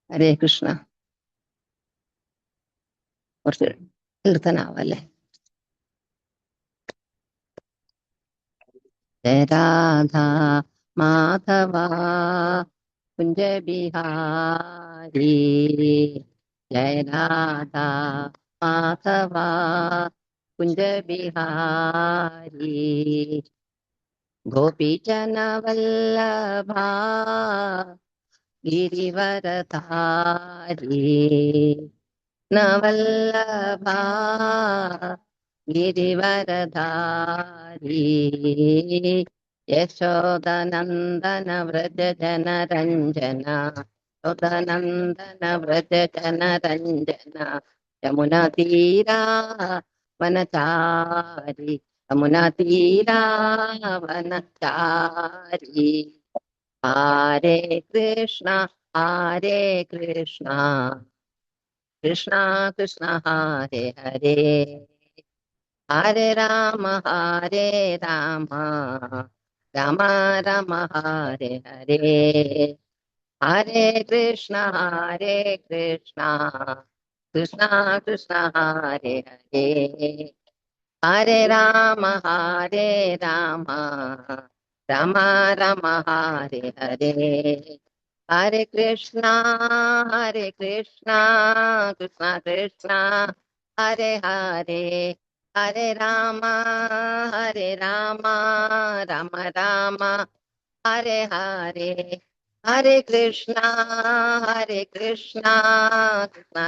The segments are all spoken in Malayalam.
ഹരേ കൃഷ്ണ. കുറച്ച് കീർത്തനാവല്ലേ. ജയ രാധാ മാധവ കുഞ്ച ബിഹാരി, ജയ രാധാ മാധവ കുഞ്ച ബിഹാരി, ഗോപീജന വല്ലഭ ഗിരിവരധാരി, നവല്ലഭ गिरिवरधारी, यशोदनन्दन व्रज जनरञ्जना, यशोदनन्दन व्रज जनरञ्जना, यमुना तीरा वनचारी, यमुना तीरा वनचारी, हरे कृष्णा कृष्णा कृष्णा हरे हरे, हरे राम राम राम हरे हरे, हरे कृष्णा कृष्णा कृष्णा हरे हरे, हरे राम राम राम हरे हरे, हरे कृष्णा कृष्णा कृष्णा हरे हरे, हरे राम राम राम हरे हरे, हरे कृष्णा कृष्णा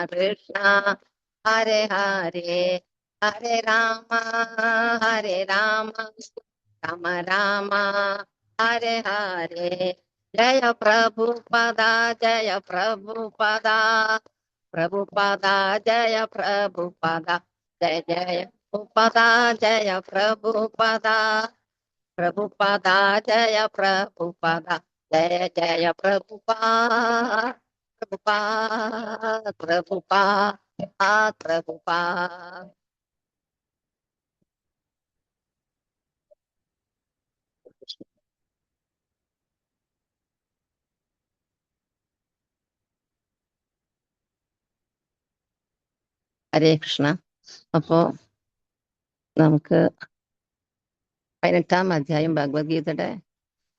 कृष्णा हरे हरे, हरे राम राम राम हरे हरे, जय प्रभुपदा जय प्रभुपदा, प्रभुपदा जय प्रभुपदा, जय जय प्रभुपदा जय प्रभुपदा, प्रभुपदा जय प्रभुपदा, जय जय प्रभुपदा, प्रभुपदा प्रभुपदा. ഹരേ കൃഷ്ണ. അപ്പോ നമുക്ക് 18-ാം അധ്യായം ഭഗവത്ഗീതയുടെ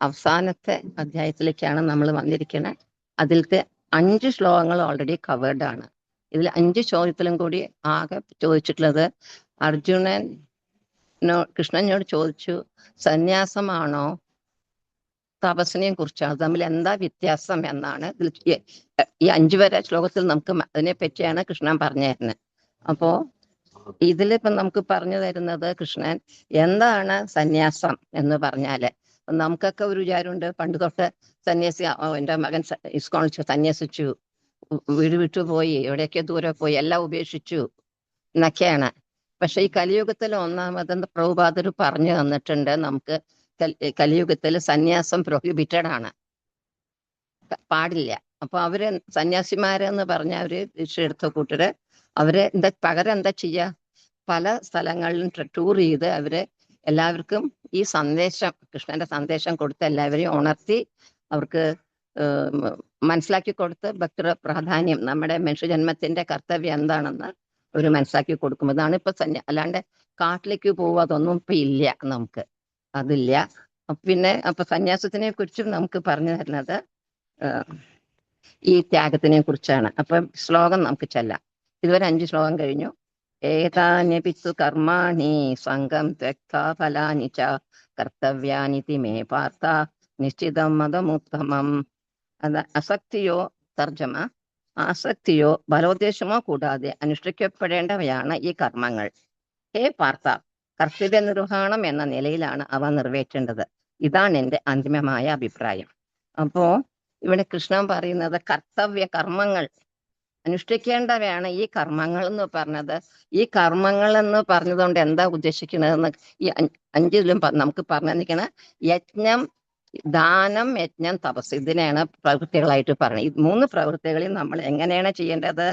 അവസാനത്തെ അധ്യായത്തിലേക്കാണ് നമ്മൾ വന്നിരിക്കുന്നത്. അതിലത്തെ 5 ശ്ലോകങ്ങൾ ഓൾറെഡി കവേർഡ് ആണ്. ഇതിൽ 5 ചോദ്യത്തിലും കൂടി ആകെ ചോദിച്ചിട്ടുള്ളത് കൃഷ്ണനോട് ചോദിച്ചു, സന്യാസമാണോ തപസ്സിനെയും കുറിച്ചാണ്, തമ്മിൽ എന്താ വ്യത്യാസം എന്നാണ് ഈ 5 വരെ ശ്ലോകത്തിൽ നമുക്ക് അതിനെ പറ്റിയാണ് കൃഷ്ണൻ പറഞ്ഞു തരുന്നത്. അപ്പോ ഇതിലിപ്പം നമുക്ക് പറഞ്ഞു തരുന്നത് കൃഷ്ണൻ എന്താണ് സന്യാസം എന്ന് പറഞ്ഞാല്, നമുക്കൊക്കെ ഒരു വിചാരമുണ്ട്, പണ്ട് തൊട്ട് സന്യാസി, എൻ്റെ മകൻ ഇസ്കോണിൽ സന്യാസിച്ചു, വീട് വിട്ടുപോയി, എവിടെയൊക്കെ ദൂരെ പോയി, എല്ലാം ഉപേക്ഷിച്ചു എന്നൊക്കെയാണ്. പക്ഷെ ഈ കലിയുഗത്തിൽ ഒന്നാമത് പ്രഭുപാദർ പറഞ്ഞു തന്നിട്ടുണ്ട്, നമുക്ക് കലിയുഗത്തിൽ സന്യാസം പ്രൊഹിബിറ്റഡ് ആണ്, പാടില്ല. അപ്പൊ അവര് സന്യാസിമാരെന്ന് പറഞ്ഞ അവര് ദീക്ഷയെടുത്ത കൂട്ടര് അവര് പകരം എന്താ ചെയ്യാ, പല സ്ഥലങ്ങളിലും ടൂർ ചെയ്ത് അവര് എല്ലാവർക്കും ഈ സന്ദേശം, കൃഷ്ണന്റെ സന്ദേശം കൊടുത്ത് എല്ലാവരെയും ഉണർത്തി അവർക്ക് മനസ്സിലാക്കി കൊടുത്ത് ഭക്തിയുടെ പ്രാധാന്യം, നമ്മുടെ മനുഷ്യജന്മത്തിന്റെ കർത്തവ്യം എന്താണെന്ന് ഒരു മനസ്സിലാക്കി കൊടുക്കും. ഇതാണ് ഇപ്പൊ അല്ലാണ്ട് കാട്ടിലേക്ക് പോവുക അതൊന്നും ഇപ്പൊ ഇല്ല, നമുക്ക് അതില്ല. പിന്നെ അപ്പൊ സന്യാസത്തിനെ കുറിച്ചും നമുക്ക് പറഞ്ഞു തരുന്നത് ഈ ത്യാഗത്തിനെ കുറിച്ചാണ്. അപ്പൊ ശ്ലോകം നമുക്ക് ചെല്ലാം. ഇതുവരെ 5 ശ്ലോകം കഴിഞ്ഞു. ഏതാന്യപിത്തു കർമാണി സംഘം ത്യക്താ ഫലാനി ച കർത്തവ്യാനിതി മേ പാർത്ഥ നിശ്ചിതം മതമുത്തമം. അത് അസക്തിയോ തർജ്ജമ, ആസക്തിയോ ബലോദ്ദേശമോ കൂടാതെ അനുഷ്ഠിക്കപ്പെടേണ്ടവയാണ് ഈ കർമ്മങ്ങൾ. ഹേ പാർത്ഥ, കർത്തവ്യ നിർവഹണം എന്ന നിലയിലാണ് അവ നിറവേറ്റേണ്ടത്. ഇതാണ് എൻ്റെ അന്തിമമായ അഭിപ്രായം. അപ്പോ ഇവിടെ കൃഷ്ണൻ പറയുന്നത് കർത്തവ്യ കർമ്മങ്ങൾ അനുഷ്ഠിക്കേണ്ടവയാണ് ഈ കർമ്മങ്ങൾ എന്ന് പറഞ്ഞത്. ഈ കർമ്മങ്ങൾ എന്ന് പറഞ്ഞതുകൊണ്ട് എന്താ ഉദ്ദേശിക്കുന്നതെന്ന് ഈ 5 നമുക്ക് പറഞ്ഞിരിക്കണ യജ്ഞം, ദാനം, യജ്ഞം, തപസ്, ഇതിനെയാണ് പ്രവൃത്തികളായിട്ട് പറയുന്നത്. ഈ 3 പ്രവൃത്തികളിൽ നമ്മൾ എങ്ങനെയാണ് ചെയ്യേണ്ടത്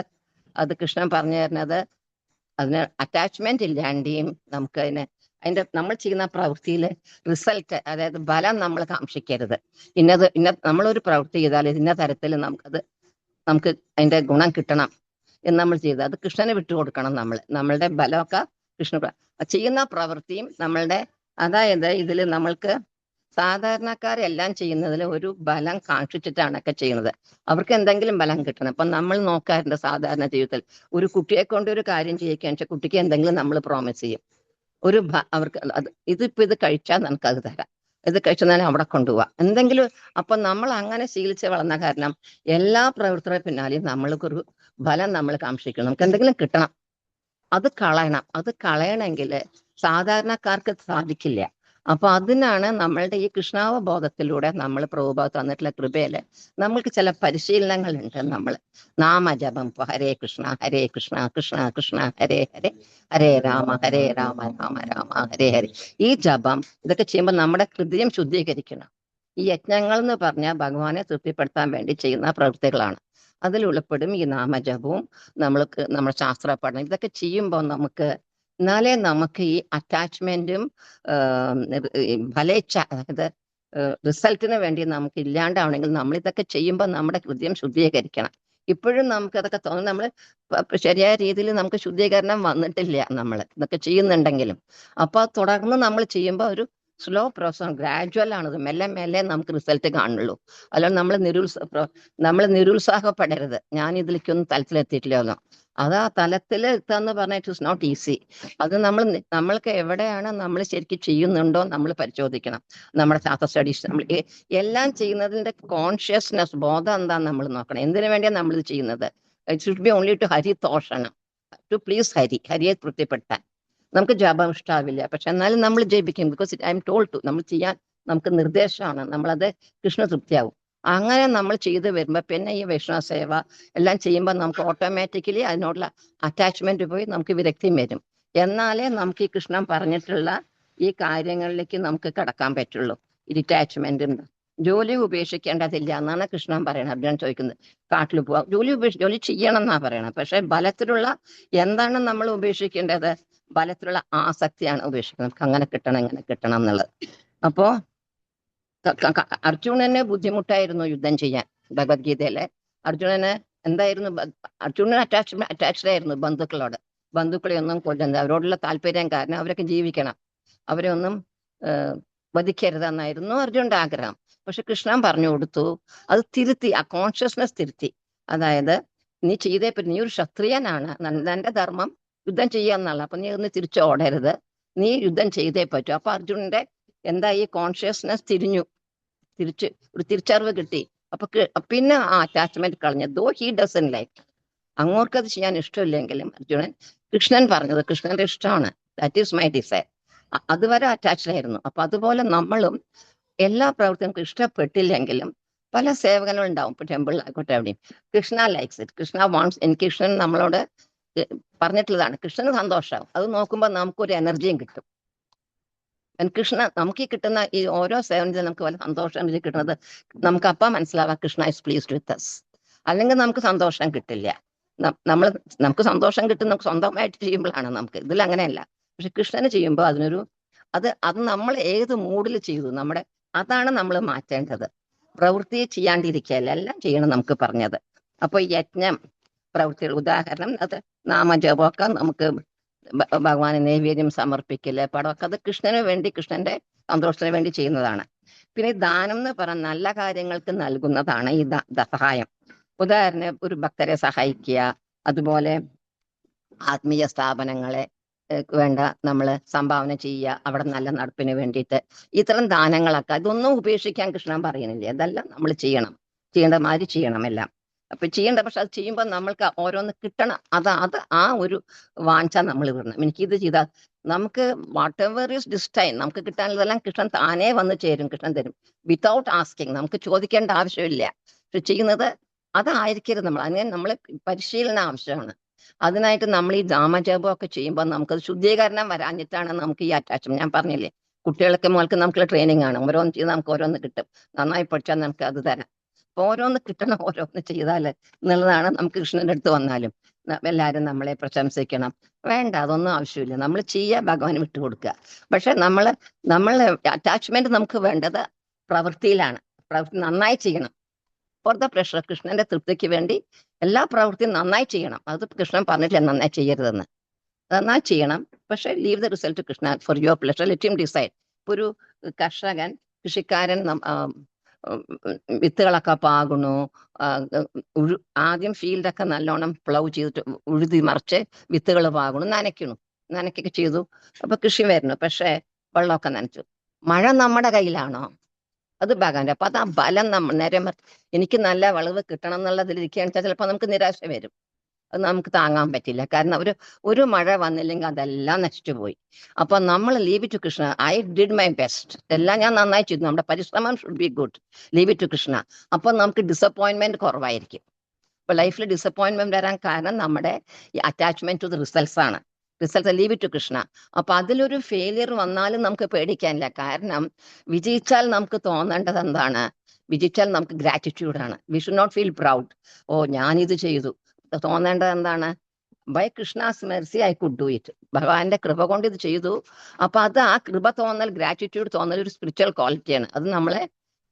അത് കൃഷ്ണൻ പറഞ്ഞു തരുന്നത്. അതിന് അറ്റാച്ച്മെന്റ് ഇല്ലാണ്ടിയും നമുക്ക് അതിന്റെ നമ്മൾ ചെയ്യുന്ന പ്രവൃത്തിയിൽ റിസൾട്ട്, അതായത് ഫലം നമ്മൾ കാക്ഷിക്കരുത്. നമ്മളൊരു പ്രവൃത്തി ചെയ്താൽ ഇന്ന തരത്തിൽ നമുക്കത് നമുക്ക് അതിന്റെ ഗുണം കിട്ടണം എന്ന് നമ്മൾ ചെയ്ത് അത് കൃഷ്ണന് വിട്ടുകൊടുക്കണം. നമ്മളുടെ ബലമൊക്കെ കൃഷ്ണ ചെയ്യുന്ന പ്രവൃത്തിയും നമ്മളുടെ, അതായത് ഇതിൽ നമ്മൾക്ക് സാധാരണക്കാരെല്ലാം ചെയ്യുന്നതിൽ ഒരു ബലം കാക്ഷിച്ചിട്ടാണ് ഒക്കെ ചെയ്യുന്നത്. അവർക്ക് എന്തെങ്കിലും ബലം കിട്ടണം. അപ്പൊ നമ്മൾ നോക്കാറുണ്ട് സാധാരണ ജീവിതത്തിൽ ഒരു കുട്ടിയെ കൊണ്ട് ഒരു കാര്യം ചെയ്യിക്കാൻ വെച്ചാൽ കുട്ടിക്ക് എന്തെങ്കിലും നമ്മൾ പ്രോമിസ് ചെയ്യും. അവർക്ക് ഇത് കഴിച്ചാൽ നമുക്ക് അത് തരാം, ഇത് കഴിച്ചാൽ അവിടെ കൊണ്ടുപോവാം എന്തെങ്കിലും. അപ്പൊ നമ്മൾ അങ്ങനെ ശീലിച്ച് വളർന്ന കാരണം എല്ലാ പ്രവൃത്തിയുടെ പിന്നാലെയും നമ്മൾക്കൊരു ബലം നമ്മൾ കാക്ഷിക്കണം, നമുക്ക് എന്തെങ്കിലും കിട്ടണം, അത് കളയണമെങ്കിൽ സാധാരണക്കാർക്ക് സാധിക്കില്ല. അപ്പൊ അതിനാണ് നമ്മളുടെ ഈ കൃഷ്ണാവബോധത്തിലൂടെ നമ്മൾ പ്രഭുപാദ് തന്നിട്ടുള്ള കൃപയില് നമ്മൾക്ക് ചില പരിശീലനങ്ങളുണ്ട്. നമ്മൾ നാമജപം, ഹരേ കൃഷ്ണ കൃഷ്ണ കൃഷ്ണ ഹരേ ഹരേ, ഹരേ രാമ രാമ രാമ ഹരേ ഹരേ. ഈ ജപം ഇതൊക്കെ ചെയ്യുമ്പോൾ നമ്മുടെ ഹൃദയം ശുദ്ധീകരിക്കണം. ഈ യജ്ഞങ്ങൾ എന്ന് പറഞ്ഞാൽ ഭഗവാനെ തൃപ്തിപ്പെടുത്താൻ വേണ്ടി ചെയ്യുന്ന പ്രവൃത്തികളാണ്. അതിൽ ഉൾപ്പെടും ഈ നാമജപവും നമ്മുടെ ശാസ്ത്ര പഠനം. ഇതൊക്കെ ചെയ്യുമ്പോൾ എന്നാലേ നമുക്ക് ഈ അറ്റാച്ച്മെന്റും ഫലേച്ഛ, അതായത് റിസൾട്ടിന് വേണ്ടി നമുക്ക് ഇല്ലാണ്ടാവണമെങ്കിൽ നമ്മൾ ഇതൊക്കെ ചെയ്യുമ്പോൾ നമ്മുടെ ഹൃദയം ശുദ്ധീകരിക്കണം. ഇപ്പോഴും നമുക്ക് അതൊക്കെ തോന്നുന്നു, നമ്മൾ ശരിയായ രീതിയിൽ നമുക്ക് ശുദ്ധീകരണം വന്നിട്ടില്ല നമ്മൾ ഇതൊക്കെ ചെയ്യുന്നുണ്ടെങ്കിലും. അപ്പൊ തുടർന്ന് നമ്മൾ ചെയ്യുമ്പോൾ ഒരു സ്ലോ പ്രോസസ്, ഗ്രാജുവൽ ആണത്, മെല്ലെ നമുക്ക് റിസൾട്ട് കാണുള്ളൂ. അല്ലാണ്ട് നമ്മൾ നിരുത്സാഹപ്പെടരുത്, ഞാൻ ഇതിലേക്കൊന്നും തലത്തിലെത്തിയിട്ടില്ല. അത് ആ തലത്തിൽ എത്താന്ന് പറഞ്ഞാൽ ഇറ്റ് ഇസ് നോട്ട് ഈസി. അത് നമ്മൾക്ക് എവിടെയാണ് നമ്മൾ ശരിക്കും ചെയ്യുന്നുണ്ടോ നമ്മൾ പരിശോധിക്കണം. നമ്മുടെ ശാസ്ത്ര സ്റ്റഡീസ് നമ്മൾ എല്ലാം ചെയ്യുന്നതിന്റെ കോൺഷ്യസ്നെസ്, ബോധം എന്താന്ന് നമ്മൾ നോക്കണം. എന്തിനു വേണ്ടിയാണ് നമ്മൾ ഇത് ചെയ്യുന്നത്? It should be only to ഹരി തോഷണം, ടു പ്ലീസ് ഹരിയെ തൃപ്തിപ്പെടുത്താൻ. നമുക്ക് ജപം ഇഷ്ടാവില്ല, പക്ഷെ എന്നാലും നമ്മൾ ജപിക്കും. Because I am told to. നമ്മൾ ചെയ്യാൻ നമുക്ക് നിർദ്ദേശമാണ്, നമ്മളത് കൃഷ്ണ തൃപ്തിയാവും. അങ്ങനെ നമ്മൾ ചെയ്തു വരുമ്പോൾ പിന്നെ ഈ വൈഷ്ണവ സേവ എല്ലാം ചെയ്യുമ്പോൾ നമുക്ക് ഓട്ടോമാറ്റിക്കലി അതിനോടുള്ള അറ്റാച്ച്മെന്റ് പോയി നമുക്ക് വിരക്തി വരും. എന്നാലേ നമുക്ക് ഈ കൃഷ്ണൻ പറഞ്ഞിട്ടുള്ള ഈ കാര്യങ്ങളിലേക്ക് നമുക്ക് കടക്കാൻ പറ്റുള്ളൂ. ഈ ഡിറ്റാച്ച്മെന്റ് ജോലി ഉപേക്ഷിക്കേണ്ടതില്ല എന്നാണ് കൃഷ്ണൻ പറയണത്. അർജുനൻ ചോദിക്കുന്നത്, കാട്ടിൽ പോവാം, ജോലി ചെയ്യണം എന്നാ പറയണത്. പക്ഷെ ബലത്തിലുള്ള എന്താണ് നമ്മൾ ഉപേക്ഷിക്കേണ്ടത്? ബലത്തിലുള്ള ആസക്തിയാണ് ഉപേക്ഷിക്കുന്നത്. നമുക്ക് അങ്ങനെ കിട്ടണം ഇങ്ങനെ കിട്ടണം എന്നുള്ളത്. അപ്പോ അർജുനന് ബുദ്ധിമുട്ടായിരുന്നു യുദ്ധം ചെയ്യാൻ. ഭഗവത്ഗീതയിലെ അർജുനന് എന്തായിരുന്നു? അർജുനന് അറ്റാച്ച്ഡ് ആയിരുന്നു ബന്ധുക്കളെ ഒന്നും കൊല്ലുന്നത്, അവരോടുള്ള താല്പര്യം കാരണം അവരൊക്കെ ജീവിക്കണം, അവരെ ഒന്നും വധിക്കരുതെന്നായിരുന്നു അർജുനന്റെ ആഗ്രഹം. പക്ഷെ കൃഷ്ണൻ പറഞ്ഞു കൊടുത്തു, അത് തിരുത്തി, ആ കോൺഷ്യസ്നെസ് തിരുത്തി. അതായത് നീ ചെയ്തേ പറ്റും, നീ ഒരു ക്ഷത്രിയനാണ്, നിന്റെ ധർമ്മം യുദ്ധം ചെയ്യാന്നുള്ള, അപ്പൊ നീ ഒന്ന് തിരിച്ചോടരുത്, നീ യുദ്ധം ചെയ്തേ പറ്റൂ. അപ്പൊ അർജുനന്റെ ഈ കോൺഷ്യസ്നെസ് തിരിച്ച് ഒരു തിരിച്ചറിവ് കിട്ടി. അപ്പൊ പിന്നെ ആ അറ്റാച്ച്മെന്റ് കളഞ്ഞു. ദോ ഹി ഡസൻ ലൈക്ക്, അങ്ങോർക്കത് ചെയ്യാൻ ഇഷ്ടമില്ലെങ്കിലും അർജുനൻ കൃഷ്ണൻ പറഞ്ഞത് കൃഷ്ണന്റെ ഇഷ്ടമാണ്, ദാറ്റ് ഈസ് മൈ ഡിസൈർ, അതുവരെ അറ്റാച്ച്ഡ് ആയിരുന്നു. അപ്പൊ അതുപോലെ നമ്മളും എല്ലാ പ്രവർത്തനങ്ങൾക്കും ഇഷ്ടപ്പെട്ടില്ലെങ്കിലും പല സേവകങ്ങളും ഉണ്ടാവും. ഇപ്പൊ ടെമ്പിൾ ആയിക്കോട്ടെ, എവിടെയും Krishna likes it, Krishna wants. എനിക്ക് കൃഷ്ണൻ നമ്മളോട് പറഞ്ഞിട്ടുള്ളതാണ്, കൃഷ്ണന് സന്തോഷമാവും. അത് നോക്കുമ്പോൾ നമുക്കൊരു എനർജിയും കിട്ടും. കൃഷ്ണ നമുക്ക് ഈ കിട്ടുന്ന ഈ ഓരോ സേവനത്തിലും നമുക്ക് വല്ല സന്തോഷം കിട്ടുന്നത് നമുക്ക് അപ്പം മനസ്സിലാവാം Krishna is pleased with us. അല്ലെങ്കിൽ നമുക്ക് സന്തോഷം കിട്ടില്ല. നമുക്ക് സന്തോഷം കിട്ടും നമുക്ക് സ്വന്തമായിട്ട് ചെയ്യുമ്പോഴാണ് നമുക്ക്. ഇതിൽ അങ്ങനെയല്ല. പക്ഷെ കൃഷ്ണന് ചെയ്യുമ്പോൾ അത് നമ്മൾ ഏത് മൂഡിൽ ചെയ്തു അതാണ് നമ്മൾ മാറ്റേണ്ടത്. പ്രവൃത്തി ചെയ്യാണ്ടിരിക്കുകയല്ല, എല്ലാം ചെയ്യണം നമുക്ക് പറഞ്ഞത്. അപ്പൊ യജ്ഞം പ്രവൃത്തികൾ, ഉദാഹരണം അത് നാമജപമൊക്കെ നമുക്ക് ഭഗവാന് നൈവേദ്യം സമർപ്പിക്കല്, പടമൊക്കെ അത് കൃഷ്ണന് വേണ്ടി, കൃഷ്ണന്റെ സന്തോഷത്തിന് വേണ്ടി ചെയ്യുന്നതാണ്. പിന്നെ ദാനം എന്ന് പറഞ്ഞ നല്ല കാര്യങ്ങൾക്ക് നൽകുന്നതാണ് ഈ സഹായം. ഉദാഹരണം ഒരു ഭക്തരെ സഹായിക്കുക, അതുപോലെ ആത്മീയ സ്ഥാപനങ്ങളെ വേണ്ട നമ്മൾ സംഭാവന ചെയ്യുക, അവിടെ നല്ല നടപ്പിന് വേണ്ടിയിട്ട്. ഇത്തരം ദാനങ്ങളൊക്കെ ഇതൊന്നും ഉപേക്ഷിക്കാൻ കൃഷ്ണൻ പറയുന്നില്ല. ഇതെല്ലാം നമ്മൾ ചെയ്യേണ്ട മാതിരി ചെയ്യണം എല്ലാം. അപ്പൊ ചെയ്യേണ്ട, പക്ഷെ അത് ചെയ്യുമ്പോൾ നമ്മൾക്ക് ഓരോന്ന് കിട്ടണം. അത് ആ ഒരു വാഞ്ച നമ്മൾ വിടണം. എനിക്കിത് ചെയ്താൽ നമുക്ക് വാട്ട് എവർ ഈസ് ഡിസ്റ്റൈൻ നമുക്ക് കിട്ടാനുള്ളതെല്ലാം കൃഷ്ണൻ താനേ വന്ന് ചേരും, കൃഷ്ണൻ തരും, വിത്തൗട്ട് ആസ്കിങ്. നമുക്ക് ചോദിക്കേണ്ട ആവശ്യമില്ല. പക്ഷെ ചെയ്യുന്നത് അതായിരിക്കരുത്. അതിനെ നമ്മൾ പരിശീലനം ആവശ്യമാണ്. അതിനായിട്ട് നമ്മൾ ഈ നാമജപമൊക്കെ ചെയ്യുമ്പോൾ നമുക്കത് ശുദ്ധീകരണം വരാഞ്ഞിട്ടാണ് നമുക്ക് ഈ അറ്റാച്ച്മെന്റ്. ഞാൻ പറഞ്ഞില്ലേ, കുട്ടികൾക്ക് മോൾക്ക് നമുക്കുള്ള ട്രെയിനിങ് ആണ്. ഓരോന്ന് ചെയ്ത് നമുക്ക് ഓരോന്ന് കിട്ടും. നന്നായി പഠിച്ചാൽ നമുക്ക് അത് തരാം. ഓരോന്ന് കിട്ടണം, ഓരോന്ന് ചെയ്താൽ എന്നുള്ളതാണ്. നമുക്ക് കൃഷ്ണന്റെ അടുത്ത് വന്നാലും എല്ലാവരും നമ്മളെ പ്രശംസിക്കണം, വേണ്ട, അതൊന്നും ആവശ്യമില്ല. നമ്മൾ ചെയ്യുക, ഭഗവാന് വിട്ടുകൊടുക്കുക. പക്ഷെ നമ്മൾ അറ്റാച്ച്മെന്റ് നമുക്ക് വേണ്ടത് പ്രവൃത്തിയിലാണ്. പ്രവൃത്തി നന്നായി ചെയ്യണം. ഫോർ ദ പ്രഷർ, കൃഷ്ണന്റെ തൃപ്തിക്ക് വേണ്ടി എല്ലാ പ്രവൃത്തിയും നന്നായി ചെയ്യണം. അത് കൃഷ്ണൻ പറഞ്ഞിട്ടില്ല നന്നായി ചെയ്യരുതെന്ന്. നന്നായി ചെയ്യണം, പക്ഷെ leave the result Krishna four your pleasure, let him decide. ഒരു കർഷകൻ, കൃഷിക്കാരൻ വിത്തുകളൊക്കെ പാകണു, ആദ്യം ഫീൽഡൊക്കെ നല്ലോണം പ്ലൗ ചെയ്തിട്ട് ഉഴുതി മറിച്ച് വിത്തുകൾ പാകണു, നനയ്ക്കൊക്കെ ചെയ്തു. അപ്പൊ കൃഷി വരുന്നു, പക്ഷെ വെള്ളമൊക്കെ നനച്ചു. മഴ നമ്മുടെ കയ്യിലാണോ? അത് ഭഗവാന്റെ. അപ്പൊ അത് ആ ബലം നേരെ എനിക്ക് നല്ല വിളവ് കിട്ടണം എന്നുള്ളതിൽ ഇരിക്കുകയാണെന്ന് വെച്ചാൽ ചിലപ്പോൾ നമുക്ക് നിരാശ വരും. അത് നമുക്ക് താങ്ങാൻ പറ്റില്ല. കാരണം ഒരു മഴ വന്നില്ലെങ്കിൽ അതെല്ലാം നശിച്ചുപോയി. അപ്പൊ നമ്മൾ leave it to Krishna. I did my best, എല്ലാം ഞാൻ നന്നായി ചെയ്തു. നമ്മുടെ പരിശ്രമം should be good. Leave it to Krishna. അപ്പൊ നമുക്ക് ഡിസപ്പോയിന്റ്മെന്റ് കുറവായിരിക്കും. ഇപ്പൊ ലൈഫിൽ ഡിസപ്പോയിന്റ്മെന്റ് വരാൻ കാരണം നമ്മുടെ ഈ അറ്റാച്ച്മെന്റ് ടു ദ റിസൾട്ട്സ് ആണ്. Result leave it to Krishna. അപ്പൊ അതിലൊരു ഫെയിലിയർ വന്നാലും നമുക്ക് പേടിക്കാനില്ല. കാരണം വിജയിച്ചാൽ നമുക്ക് തോന്നേണ്ടത് എന്താണ്? വിജയിച്ചാൽ നമുക്ക് ഗ്രാറ്റിറ്റ്യൂഡാണ്. We should not feel proud. ഓ ഞാനിത് ചെയ്തു. തോന്നേണ്ടത് എന്താണ്? By Krishna's mercy I could do it. ഭഗവാന്റെ കൃപ കൊണ്ട് ഇത് ചെയ്തു. അപ്പൊ അത് ആ കൃപ തോന്നൽ, ഗ്രാറ്റിറ്റ്യൂഡ് തോന്നൽ ഒരു സ്പിരിച്വൽ ക്വാളിറ്റിയാണ്. അത് നമ്മളെ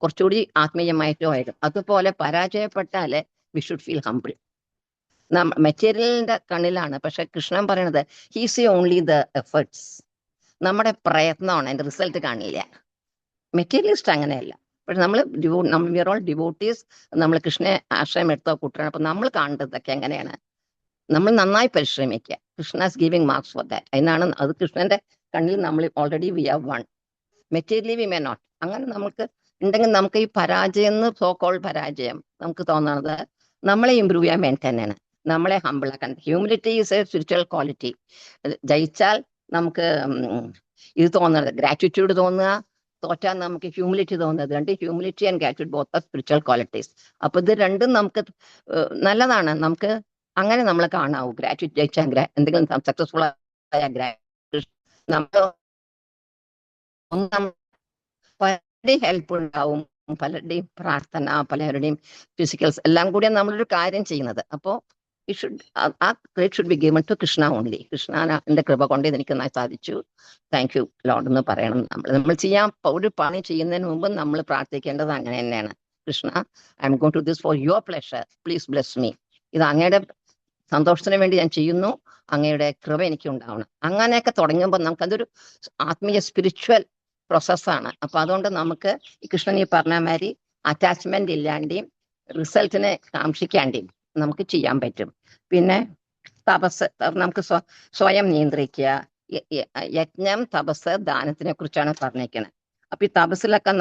കുറച്ചുകൂടി ആത്മീയമായിട്ട് വരും. അതുപോലെ പരാജയപ്പെട്ടാല് വി ഷുഡ് ഫീൽ ഹംബിൾ. മെറ്റീരിയലിന്റെ കണ്ണിലാണ്, പക്ഷെ കൃഷ്ണൻ പറയണത് he see only the efforts. നമ്മുടെ പ്രയത്നമാണ്, അതിന്റെ റിസൾട്ട് കാണില്ല. മെറ്റീരിയലിസ്റ്റ് അങ്ങനെയല്ല. പക്ഷെ നമ്മൾ വിയർ ഓൾ ഡിവോട്ടീസ്. നമ്മൾ കൃഷ്ണനെ ആശ്രയം എടുത്തോ കൂട്ടണം. അപ്പൊ നമ്മൾ കാണേണ്ടതൊക്കെ എങ്ങനെയാണ്? നമ്മൾ നന്നായി പരിശ്രമിക്കുക. Krishna giving marks for that. അതിനാണ് അത് കൃഷ്ണന്റെ കണ്ണിൽ നമ്മൾ already we have one. Materially we may not. അങ്ങനെ നമുക്ക് ഉണ്ടെങ്കിൽ നമുക്ക് ഈ പരാജയം എന്ന് സോ കോൾഡ് പരാജയം നമുക്ക് തോന്നുന്നത് നമ്മളെ ഇമ്പ്രൂവ് ചെയ്യാൻ വേണ്ടി തന്നെയാണ്. നമ്മളെ ഹമ്പിളാക്കാൻ. Humility is a spiritual quality. ജയിച്ചാൽ നമുക്ക് ഇത് തോന്നുന്നത് ഗ്രാറ്റിറ്റ്യൂഡ് തോന്നുക, തോറ്റാൽ നമുക്ക് ഹ്യൂമിലിറ്റി തോന്നുന്നത്. രണ്ട് humility and gratitude both are spiritual qualities. അപ്പൊ ഇത് രണ്ടും നമുക്ക് നല്ലതാണ്. നമുക്ക് അങ്ങനെ നമ്മൾ കാണാവൂ. ഗ്രാറ്റിറ്റ്യൂഡ് ജയിച്ചാൽ എന്തെങ്കിലും സക്സസ്ഫുൾ ആയ നമ്മൾ പലരുടെയും ഹെൽപ്പ് ഉണ്ടാവും, പലരുടെയും പ്രാർത്ഥന, പലരുടെയും ഫിസിക്കൽസ് എല്ലാം കൂടി നമ്മളൊരു കാര്യം ചെയ്യുന്നത്. അപ്പോ ആ credit should be given to Krishna only. കൃഷ്ണന്റെ കൃപ കൊണ്ട് എനിക്ക് നന്നായി സാധിച്ചു, താങ്ക് യു ലോർഡ് എന്ന് പറയണം. നമ്മൾ ചെയ്യാൻ ഒരു പണി ചെയ്യുന്നതിന് മുമ്പ് നമ്മൾ പ്രാർത്ഥിക്കേണ്ടത് അങ്ങനെ തന്നെയാണ്. Krishna, I'm going to this for your pleasure, please bless me. ഇത് അങ്ങയുടെ സന്തോഷത്തിന് വേണ്ടി ഞാൻ ചെയ്യുന്നു, അങ്ങയുടെ കൃപ എനിക്ക് ഉണ്ടാവണം. അങ്ങനെയൊക്കെ തുടങ്ങുമ്പോൾ നമുക്കതൊരു ആത്മീയ സ്പിരിച്വൽ പ്രോസസ്സാണ്. അപ്പൊ അതുകൊണ്ട് നമുക്ക് ഈ കൃഷ്ണൻ ഈ പറഞ്ഞ മാതിരി അറ്റാച്ച്മെന്റ് ഇല്ലാണ്ടെയും റിസൾട്ടിനെ കാക്ഷിക്കാണ്ടെയും നമുക്ക് ചെയ്യാൻ പറ്റും. പിന്നെ തപസ് നമുക്ക് സ്വയം നിയന്ത്രിക്കുക. യജ്ഞം, തപസ്, ദാനത്തിനെ കുറിച്ചാണ് പറഞ്ഞേക്കുന്നത്. അപ്പൊ ഈ തപസ്സിലൊക്കെ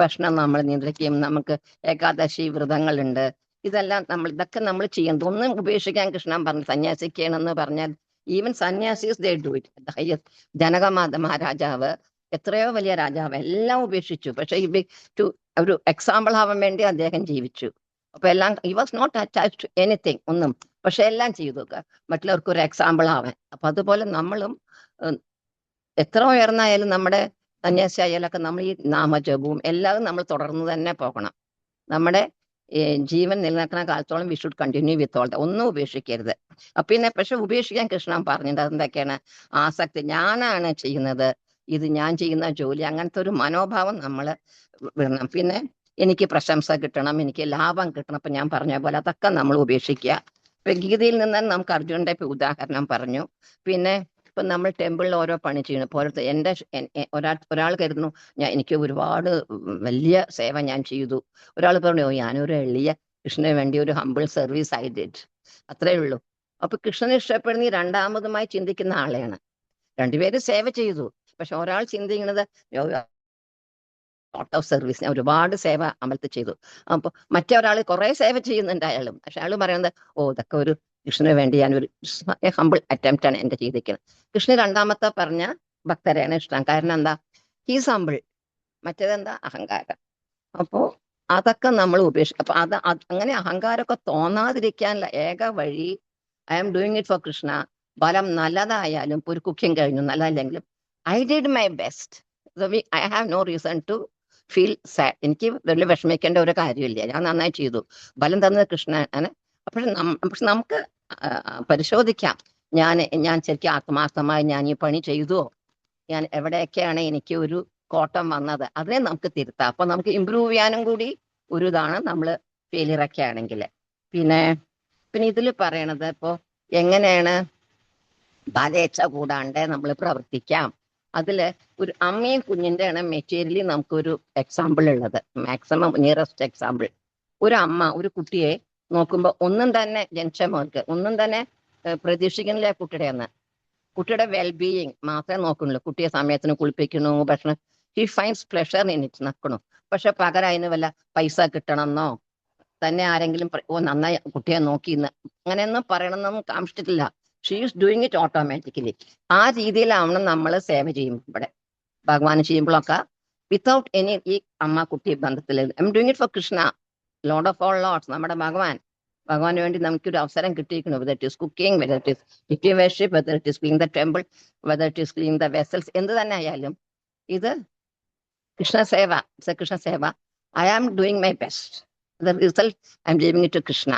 ഭക്ഷണം നമ്മൾ നിയന്ത്രിക്കുകയും, നമുക്ക് ഏകാദശി വ്രതങ്ങളുണ്ട്, ഇതൊക്കെ നമ്മൾ ചെയ്യുന്നത്. ഒന്നും ഉപേക്ഷിക്കാൻ കൃഷ്ണൻ പറഞ്ഞു. സന്യാസിക്കണമെന്ന് പറഞ്ഞാൽ even sanyasis they do it. Highest Janaka മഹാരാജാവ്, എത്രയോ വലിയ രാജാവ്, എല്ലാം ഉപേക്ഷിച്ചു. പക്ഷെ ഒരു എക്സാമ്പിൾ ആവാൻ വേണ്ടി അദ്ദേഹം ജീവിച്ചു. അപ്പൊ എല്ലാം he was not attached to anything, ഒന്നും. പക്ഷെ എല്ലാം ചെയ്തു മറ്റുള്ളവർക്ക് ഒരു എക്സാമ്പിൾ ആവാൻ. അപ്പൊ അതുപോലെ നമ്മളും എത്ര ഉയർന്നായാലും നമ്മുടെ സന്യാസി ആയാലൊക്കെ നമ്മൾ ഈ നാമജപവും എല്ലാം നമ്മൾ തുടർന്ന് തന്നെ പോകണം. നമ്മുടെ ജീവൻ നിലനിൽക്കുന്ന കാലത്തോളം we should continue with all. ഒന്നും ഉപേക്ഷിക്കരുത്. പിന്നെ പക്ഷെ ഉപേക്ഷിക്കാൻ കൃഷ്ണൻ പറഞ്ഞിട്ട് അതെന്തൊക്കെയാണ്? ആസക്തി, ഞാനാണ് ചെയ്യുന്നത്, ഇത് ഞാൻ ചെയ്യുന്ന ജോലി, അങ്ങനത്തെ ഒരു മനോഭാവം നമ്മൾ വിടണം. പിന്നെ എനിക്ക് പ്രശംസ കിട്ടണം, എനിക്ക് ലാഭം കിട്ടണം, അപ്പൊ ഞാൻ പറഞ്ഞ പോലെ അതൊക്കെ നമ്മൾ ഉപേക്ഷിക്കുക. ഇപ്പൊ ഗീതയിൽ നിന്ന് നമുക്ക് അർജുനന്റെ ഉദാഹരണം പറഞ്ഞു. പിന്നെ ഇപ്പൊ നമ്മൾ ടെമ്പിളിൽ ഓരോ പണി ചെയ്യണം. പോലത്തെ ഒരാൾ കരുതുന്നു എനിക്ക് ഒരുപാട് വലിയ സേവ ഞാൻ ചെയ്തു. ഒരാൾ പറഞ്ഞു ഞാനൊരു എളിയ കൃഷ്ണന് വേണ്ടി ഒരു ഹംബിൾ സർവീസ് ഐ ഡിഡ്, അത്രേ ഉള്ളൂ. അപ്പൊ കൃഷ്ണനെ ഇഷ്ടപ്പെടുന്ന രണ്ടാമതുമായി ചിന്തിക്കുന്ന ആളെയാണ്. രണ്ടുപേരും സേവ ചെയ്തു, പക്ഷെ ഒരാൾ ചിന്തിക്കുന്നത് ഔട്ട് ഓഫ് സർവീസ്, ഞാൻ ഒരുപാട് സേവ അമലത്ത് ചെയ്തു. അപ്പൊ മറ്റേ ഒരാൾ കുറെ സേവ ചെയ്യുന്നുണ്ട് അയാളും, പക്ഷെ അയാൾ പറയുന്നത് ഇതൊക്കെ ഒരു കൃഷ്ണന് വേണ്ടി ഞാനൊരു ഹംബിൾ അറ്റംപ്റ്റ് ആണ് എന്റെ ചെയ്തിരിക്കുന്നത്. കൃഷ്ണൻ രണ്ടാമത്തെ പറഞ്ഞ ഭക്തരെയാണ് ഇഷ്ടം. കാരണം എന്താ? He's humble. മറ്റേതെന്താ? അഹങ്കാരം. അപ്പോ അതൊക്കെ നമ്മൾ ഉപേക്ഷിക്കും. അപ്പൊ അങ്ങനെ അഹങ്കാരമൊക്കെ തോന്നാതിരിക്കാനുള്ള ഏക വഴി I am doing it for Krishna. ഫലം നല്ലതായാലും ഒരു കുക്കിംഗ് കഴിഞ്ഞു, നല്ലതല്ലെങ്കിലും I did my best. I have no reason to feel sad. എനിക്ക് വലിയ വിഷമിക്കേണ്ട ഒരു കാര്യമില്ല, ഞാൻ നന്നായി ചെയ്തു, ഫലം തന്നത് കൃഷ്ണനാണ്. പക്ഷെ നമുക്ക് പരിശോധിക്കാം, ഞാൻ ശരിക്കും ആത്മാർത്ഥമായി ഞാൻ ഈ പണി ചെയ്തുവോ, ഞാൻ എവിടെയൊക്കെയാണ് എനിക്ക് ഒരു കോട്ടം വന്നത്, അതിനെ നമുക്ക് തിരുത്താം. അപ്പൊ നമുക്ക് ഇമ്പ്രൂവ് ചെയ്യാനും കൂടി ഒരു ഇതാണ് നമ്മൾ ഫെയിലിയർ ഒക്കെ ആണെങ്കിൽ. പിന്നെ പിന്നെ ഇതിൽ പറയണത് ഇപ്പോ എങ്ങനെയാണ് ബാലേച്ഛ കൂടാണ്ട് നമ്മൾ പ്രവർത്തിക്കാം. അതില് ഒരു അമ്മയും കുഞ്ഞിന്റെ ആണ് മെറ്റീരിയലി നമുക്കൊരു എക്സാമ്പിൾ ഉള്ളത്, മാക്സിമം നിയറസ്റ്റ് എക്സാമ്പിൾ. ഒരു അമ്മ ഒരു കുട്ടിയെ നോക്കുമ്പോൾ ഒന്നും തന്നെ ജനിച്ച മോൾക്ക് ഒന്നും തന്നെ പ്രതീക്ഷിക്കുന്നില്ല കുട്ടിയുടെ വെൽബീയിങ് മാത്രമേ നോക്കുന്നുള്ളൂ. കുട്ടിയെ സമയത്തിന് കുളിപ്പിക്കുന്നു, ഭക്ഷണം. He finds pleasure in it നടക്കണു. പക്ഷെ പകരം അതിന് വല്ല പൈസ കിട്ടണമെന്നോ തന്നെ ആരെങ്കിലും നന്നായി കുട്ടിയെ നോക്കിന്ന് അങ്ങനെയൊന്നും പറയണമെന്നൊന്നും കാണിച്ചിട്ടില്ല. She is doing it automatically. ആ രീതിയിലാവണം നമ്മൾ സേവ ചെയ്യും ഇവിടെ ഭഗവാൻ ചെയ്യുമ്പോഴൊക്കെ, വിത്തൗട്ട് എനി ഈ അമ്മ കുട്ടി ബന്ധത്തിൽ. I am doing it for Krishna, lord of all lords, നമ്മുടെ ഭഗവാന് വേണ്ടി നമുക്കൊരു അവസരം കിട്ടിയിരിക്കുന്നു. Whether it is cooking, whether it is nitya worship, whether it is clean the temple, whether it is clean the vessels, എന്ത് തന്നെ ആയാലും ഇത് കൃഷ്ണസേവ. കൃഷ്ണസേവ. I am doing my best. The result, I'm leaving it to Krishna.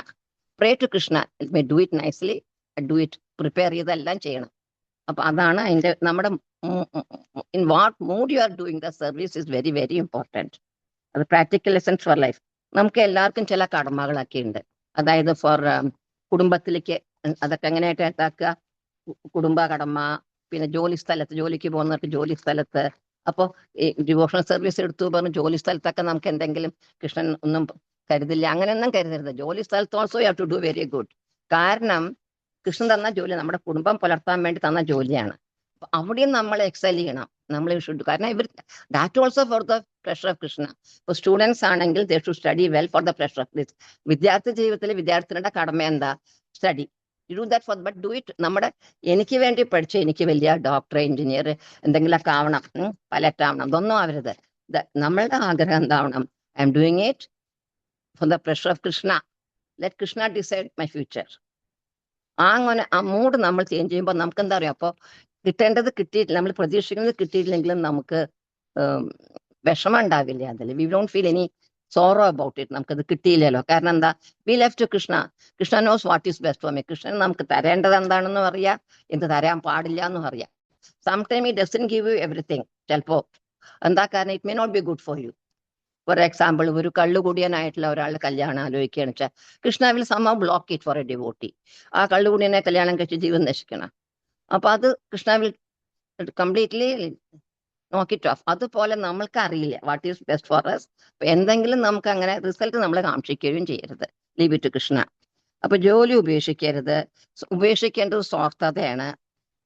Pray to Krishna. Let me do it nicely. Do it. Prepare ഇതെല്ലാം ചെയ്യണം. അപ്പൊ അതാണ് അതിന്റെ നമ്മുടെ in what mood U are doing the service is very very important. അത് പ്രാക്ടിക്കൽ ലെസൺസ് ഫോർ ലൈഫ്. നമുക്ക് എല്ലാവർക്കും ചില കടമകളൊക്കെ ഉണ്ട്. അതായത് ഫോർ കുടുംബത്തിലേക്ക് അതൊക്കെ എങ്ങനെയായിട്ട് ഉണ്ടാക്കുക, കുടുംബ കടമ, പിന്നെ ജോലി സ്ഥലത്ത് ജോലിക്ക് പോകുന്നവർക്ക് ജോലി സ്ഥലത്ത്. അപ്പോൾ ഈ ഡിവോഷണൽ സർവീസ് എടുത്തു പറഞ്ഞ് ജോലി സ്ഥലത്തൊക്കെ നമുക്ക് എന്തെങ്കിലും കൃഷ്ണൻ ഒന്നും കരുതില്ല, അങ്ങനെയൊന്നും കരുതരുത്. ജോലി സ്ഥലത്ത് also you have to do very good. കാരണം കൃഷ്ണൻ തന്ന ജോലി നമ്മുടെ കുടുംബം പുലർത്താൻ വേണ്ടി തന്ന ജോലിയാണ്. അപ്പൊ അവിടെയും നമ്മൾ എക്സൽ ചെയ്യണം, നമ്മൾ ഷുഡ്. കാരണം ഇവർ that also for the pressure of Krishna. ഇപ്പൊ സ്റ്റുഡൻസ് ആണെങ്കിൽ they should study well for the pressure of this. വിദ്യാർത്ഥി ജീവിതത്തിൽ വിദ്യാർത്ഥികളുടെ കടമ എന്താ? Study. Do that for, but do it. നമ്മുടെ എനിക്ക് വേണ്ടി പഠിച്ച് എനിക്ക് വലിയ ഡോക്ടർ, എഞ്ചിനീയർ എന്തെങ്കിലുമൊക്കെ ആവണം, പൈലറ്റ് ആവണം, ഇതൊന്നും ആവരുത്. നമ്മളുടെ ആഗ്രഹം എന്താവണം? I am doing it for the pressure of Krishna. Let Krishna decide my future. അങ്ങനെ ആ മൂഡ് നമ്മൾ ചേഞ്ച് ചെയ്യുമ്പോൾ നമുക്ക് എന്താ പറയുക, അപ്പോൾ കിട്ടേണ്ടത് കിട്ടിയിട്ടില്ല, നമ്മൾ പ്രതീക്ഷിക്കുന്നത് കിട്ടിയിട്ടില്ലെങ്കിലും നമുക്ക് വിഷമം ഉണ്ടാവില്ല. അതിൽ we don't feel any sorrow about it. നമുക്കത് കിട്ടിയില്ലല്ലോ. കാരണം എന്താ? We left to Krishna. Krishna knows what is best for me. Krishnan നമുക്ക് തരേണ്ടത് എന്താണെന്നും അറിയാം, എന്ത് തരാൻ പാടില്ല എന്നും അറിയാം. സംടൈം ഈ ഡസൻ ഗിവ് യു എവറിത്തിങ്. ചിലപ്പോ എന്താ കാരണം, it may not be good for you. For example, ഒരു കള്ളുകൂടിയനായിട്ടുള്ള ഒരാളുടെ കല്യാണം ആലോചിക്കുകയാണ് വെച്ചാൽ Krishna will somehow block it for a devotee. ആ കള്ളുകൂടിയനെ കല്യാണം കഴിച്ച് ജീവൻ നശിക്കണം. അപ്പൊ അത് Krishna will completely knock it off. അതുപോലെ നമ്മൾക്ക് അറിയില്ല what is best for us. എന്തെങ്കിലും നമുക്ക് അങ്ങനെ റിസൾട്ട് നമ്മൾ കാക്ഷിക്കുകയും ചെയ്യരുത്. Leave it to Krishna. അപ്പൊ ജോലി ഉപേക്ഷിക്കരുത്. ഉപേക്ഷിക്കേണ്ടത് സ്വാർത്ഥതയാണ്.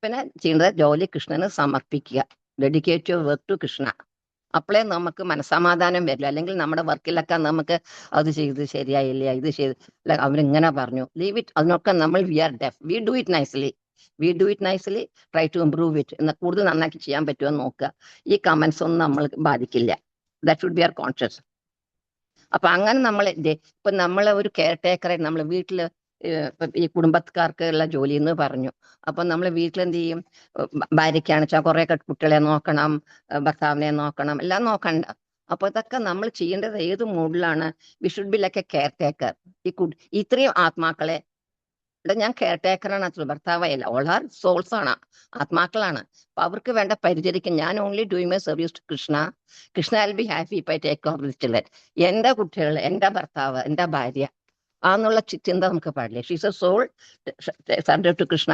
പിന്നെ ചെയ്യേണ്ടത് ജോലി കൃഷ്ണന് സമർപ്പിക്കുക. Dedicate your work to Krishna. അപ്പോഴേ നമുക്ക് മനസ്സമാധാനം വരില്ല. അല്ലെങ്കിൽ നമ്മുടെ വർക്കിലൊക്കെ നമുക്ക് അത് ചെയ്ത് ശരിയായില്ല, ഇത് ചെയ്ത് അവരിങ്ങനെ പറഞ്ഞു, ലീവ് ഇറ്റ്. അതിനൊക്കെ നമ്മൾ we are deaf. We do it nicely, try to improve it. എന്നാൽ കൂടുതൽ നന്നാക്കി ചെയ്യാൻ പറ്റുമോ എന്ന് നോക്കുക. ഈ കമന്റ്സ് ഒന്നും നമ്മൾ ബാധിക്കില്ല. That should be R conscious. അപ്പൊ അങ്ങനെ നമ്മൾ ഇപ്പൊ നമ്മളെ ഒരു കെയർ ടേക്കറെ നമ്മൾ വീട്ടില് ഈ കുടുംബക്കാർക്ക് ഉള്ള ജോലി എന്ന് പറഞ്ഞു. അപ്പൊ നമ്മൾ വീട്ടിൽ എന്ത് ചെയ്യും? ഭാര്യയ്ക്കാണ് വെച്ചാൽ കുറെ കുട്ടികളെ നോക്കണം, ഭർത്താവിനെ നോക്കണം, എല്ലാം നോക്കണ്ട. അപ്പൊ ഇതൊക്കെ നമ്മൾ ചെയ്യേണ്ടത് ഏത് മൂഡിലാണ്? We should be like a care taker. ഇത്രയും ആത്മാക്കളെ ഞാൻ കെയർ ടേക്കറാണ്. അത്ര ഭർത്താവല്ല, ഓൾ ആർ സോൾസ് ആണ്, ആത്മാക്കളാണ്. അപ്പൊ അവർക്ക് വേണ്ട പരിചരിക്കും. ഞാൻ only doing my service to Krishna. Krishna will be happy if I take over this children. എന്റെ കുട്ടികൾ, എന്റെ ഭർത്താവ്, എന്റെ ഭാര്യ, ആന്നുള്ള ചിന്ത നമുക്ക് പാടില്ല. She's a soul surrender to Krishna.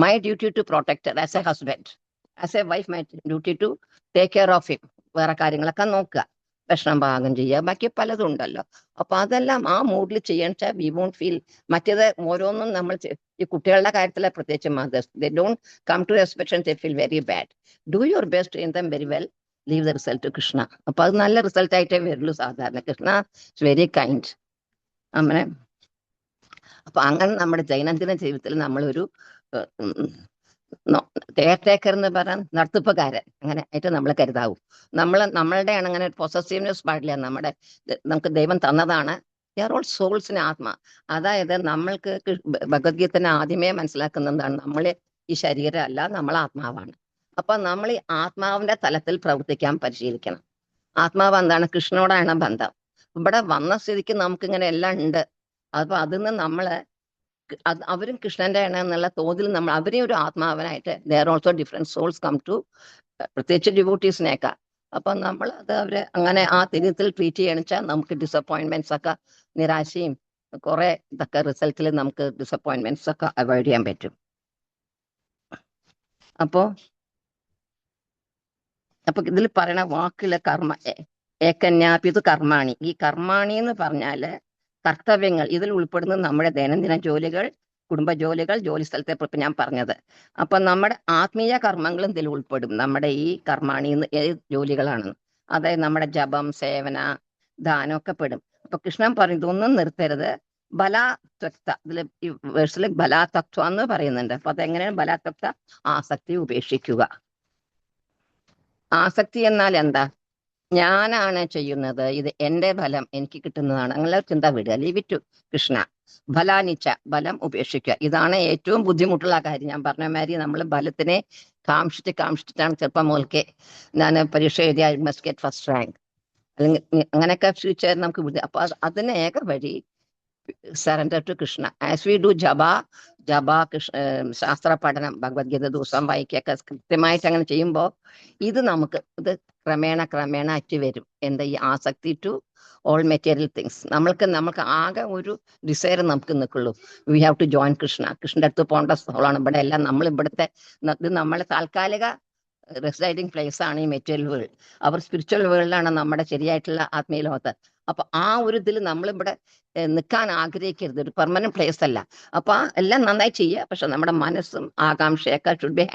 My duty to protect her as a husband, as a wife my duty to take care of him. വേറെ കാര്യങ്ങളൊക്കെ നോക്കുക, ഭക്ഷണം പാകം ചെയ്യുക, ബാക്കി പലതും ഉണ്ടല്ലോ. അപ്പൊ അതെല്ലാം ആ മൂഡിൽ ചെയ്യാന്ന് വെച്ചാൽ വി വോണ്ട് ഫീൽ. മറ്റേത് ഓരോന്നും നമ്മൾ ഈ കുട്ടികളുടെ കാര്യത്തിലെ പ്രത്യേകിച്ച് mothers, they don't come to expectation, they feel very bad. Do your best, in them very well, leave the result to Krishna. അപ്പൊ അത് നല്ല റിസൾട്ട് ആയിട്ടേ വരുള്ളൂ സാധാരണ. Krishna is very kind. അങ്ങനെ അപ്പൊ അങ്ങനെ നമ്മുടെ ദൈനംദിന ജീവിതത്തിൽ നമ്മളൊരു കെയർ ടേക്കർ എന്ന് പറയാൻ നടത്തിപ്പുകാരൻ അങ്ങനെ ആയിട്ട് നമ്മൾ കരുതാവൂ. നമ്മളുടെ അങ്ങനെ പൊസസീവ്നെസ് പാടില്ല. നമുക്ക് ദൈവം തന്നതാണ്. ദേ ആർ ഓൾ സോൾസിന് ആത്മ. അതായത് നമ്മൾക്ക് ഭഗവത്ഗീതനെ ആദ്യമേ മനസ്സിലാക്കുന്ന എന്താണ്? നമ്മൾ ഈ ശരീരമല്ല, നമ്മൾ ആത്മാവാണ്. അപ്പൊ നമ്മൾ ഈ ആത്മാവിന്റെ തലത്തിൽ പ്രവർത്തിക്കാൻ പരിശീലിക്കണം. ആത്മാവ് എന്താണ്? കൃഷ്ണനോടാണ് ബന്ധം. ഇവിടെ വന്ന സ്ഥിതിക്ക് നമുക്കിങ്ങനെ എല്ലാം ഉണ്ട്. അപ്പൊ അതിൽ നിന്ന് നമ്മള് അവരും കൃഷ്ണന്റെ ആണ് എന്നുള്ള തോതിൽ നമ്മൾ അവരെയും ഒരു ആത്മാവനായിട്ട്, there also different souls come to, പ്രത്യേകിച്ച് ഡിവോട്ടീസിനേക്കാൾ. അപ്പൊ നമ്മൾ അത് അവരെ അങ്ങനെ ആ തിരിയത്തിൽ ട്രീറ്റ് ചെയ്യണിച്ചാൽ നമുക്ക് ഡിസപ്പോയിന്റ്മെന്റ്സ് ഒക്കെ നിരാശയും കുറെ ഇതൊക്കെ റിസൾട്ടിൽ നമുക്ക് ഡിസപ്പോയിന്റ്മെന്റ്സ് ഒക്കെ അവോയ്ഡ് ചെയ്യാൻ പറ്റും. അപ്പോ ഇതിൽ പറയണ വാക്കുള്ള കർമ്മ ഏകന്യാപിതു കർമാണി. ഈ കർമാണി എന്ന് പറഞ്ഞാല് കർത്തവ്യങ്ങൾ. ഇതിൽ ഉൾപ്പെടുന്നത് നമ്മുടെ ദൈനംദിന ജോലികൾ, കുടുംബ ജോലികൾ, ജോലി സ്ഥലത്തെ ഇപ്പൊ ഞാൻ പറഞ്ഞത്. അപ്പൊ നമ്മുടെ ആത്മീയ കർമ്മങ്ങളും ഇതിൽ ഉൾപ്പെടും. നമ്മുടെ ഈ കർമാണി ഏത് ജോലികളാണ്, അതായത് നമ്മുടെ ജപം, സേവന, ദാനം ഒക്കെ പെടും. അപ്പൊ കൃഷ്ണൻ പറയും ഇതൊന്നും നിർത്തരുത്. ബലാത്വക്ത, ഇതില് ഈ വേഴ്സിൽ ബലാതത്വ എന്ന് പറയുന്നുണ്ട്. അപ്പൊ അതെങ്ങനെയാണ് ബലാത്വക്ത? ആസക്തി ഉപേക്ഷിക്കുക. ആസക്തി എന്നാൽ എന്താ? ഞാനാണ് ചെയ്യുന്നത്, ഇത് എന്റെ ഫലം എനിക്ക് കിട്ടുന്നതാണ്, അങ്ങനെ ചിന്ത വിടുക. Leave it to Krishna. ഫലാനിച്ച, ബലം ഉപേക്ഷിക്കുക. ഇതാണ് ഏറ്റവും ബുദ്ധിമുട്ടുള്ള കാര്യം. ഞാൻ പറഞ്ഞ മാതിരി നമ്മൾ ബലത്തിനെ കാംക്ഷിച്ചിട്ടാണ് ചെറുപ്പം മുതൽക്കേ ഞാൻ പരീക്ഷ എഴുതിയ I must get first rank അല്ലെങ്കിൽ അങ്ങനെയൊക്കെ ഫ്യൂച്ചർ നമുക്ക്. അപ്പൊ അതിന് ഏക വഴി surrender to Krishna. As we do ജപ ശാസ്ത്ര പഠനം, ഭഗവത്ഗീത ദിവസം വായിക്കൊക്കെ കൃത്യമായിട്ട് അങ്ങനെ ചെയ്യുമ്പോൾ ഇത് ക്രമേണ അറ്റ് വരും. എന്താ? ഈ ആസക്തി ടു ഓൾ മെറ്റീരിയൽ തിങ്സ്. നമ്മൾക്ക് ആകെ ഒരു ഡിസയർ നമുക്ക് നിൽക്കുള്ളൂ. We have to join Krishna. കൃഷ്ണന്റെ അടുത്ത് പോകേണ്ട സ്ഥലമാണ് ഇവിടെ എല്ലാം. ഇത് നമ്മളെ താൽക്കാലിക റെസിഡൈഡിങ് പ്ലേസ് ആണ് ഈ മെറ്റീരിയൽ വേൾഡ്. അവർ സ്പിരിച്വൽ വേൾഡിലാണ് നമ്മുടെ ശരിയായിട്ടുള്ള ആത്മീയ ലോകത്ത്. അപ്പൊ ആ ഒരു ഇതിൽ നമ്മളിവിടെ നിൽക്കാൻ ആഗ്രഹിക്കരുത്. ഒരു പെർമനന്റ് പ്ലേസ് അല്ല. അപ്പൊ എല്ലാം നന്നായി ചെയ്യുക, പക്ഷെ നമ്മുടെ മനസ്സും ആകാംക്ഷയൊക്കെ should be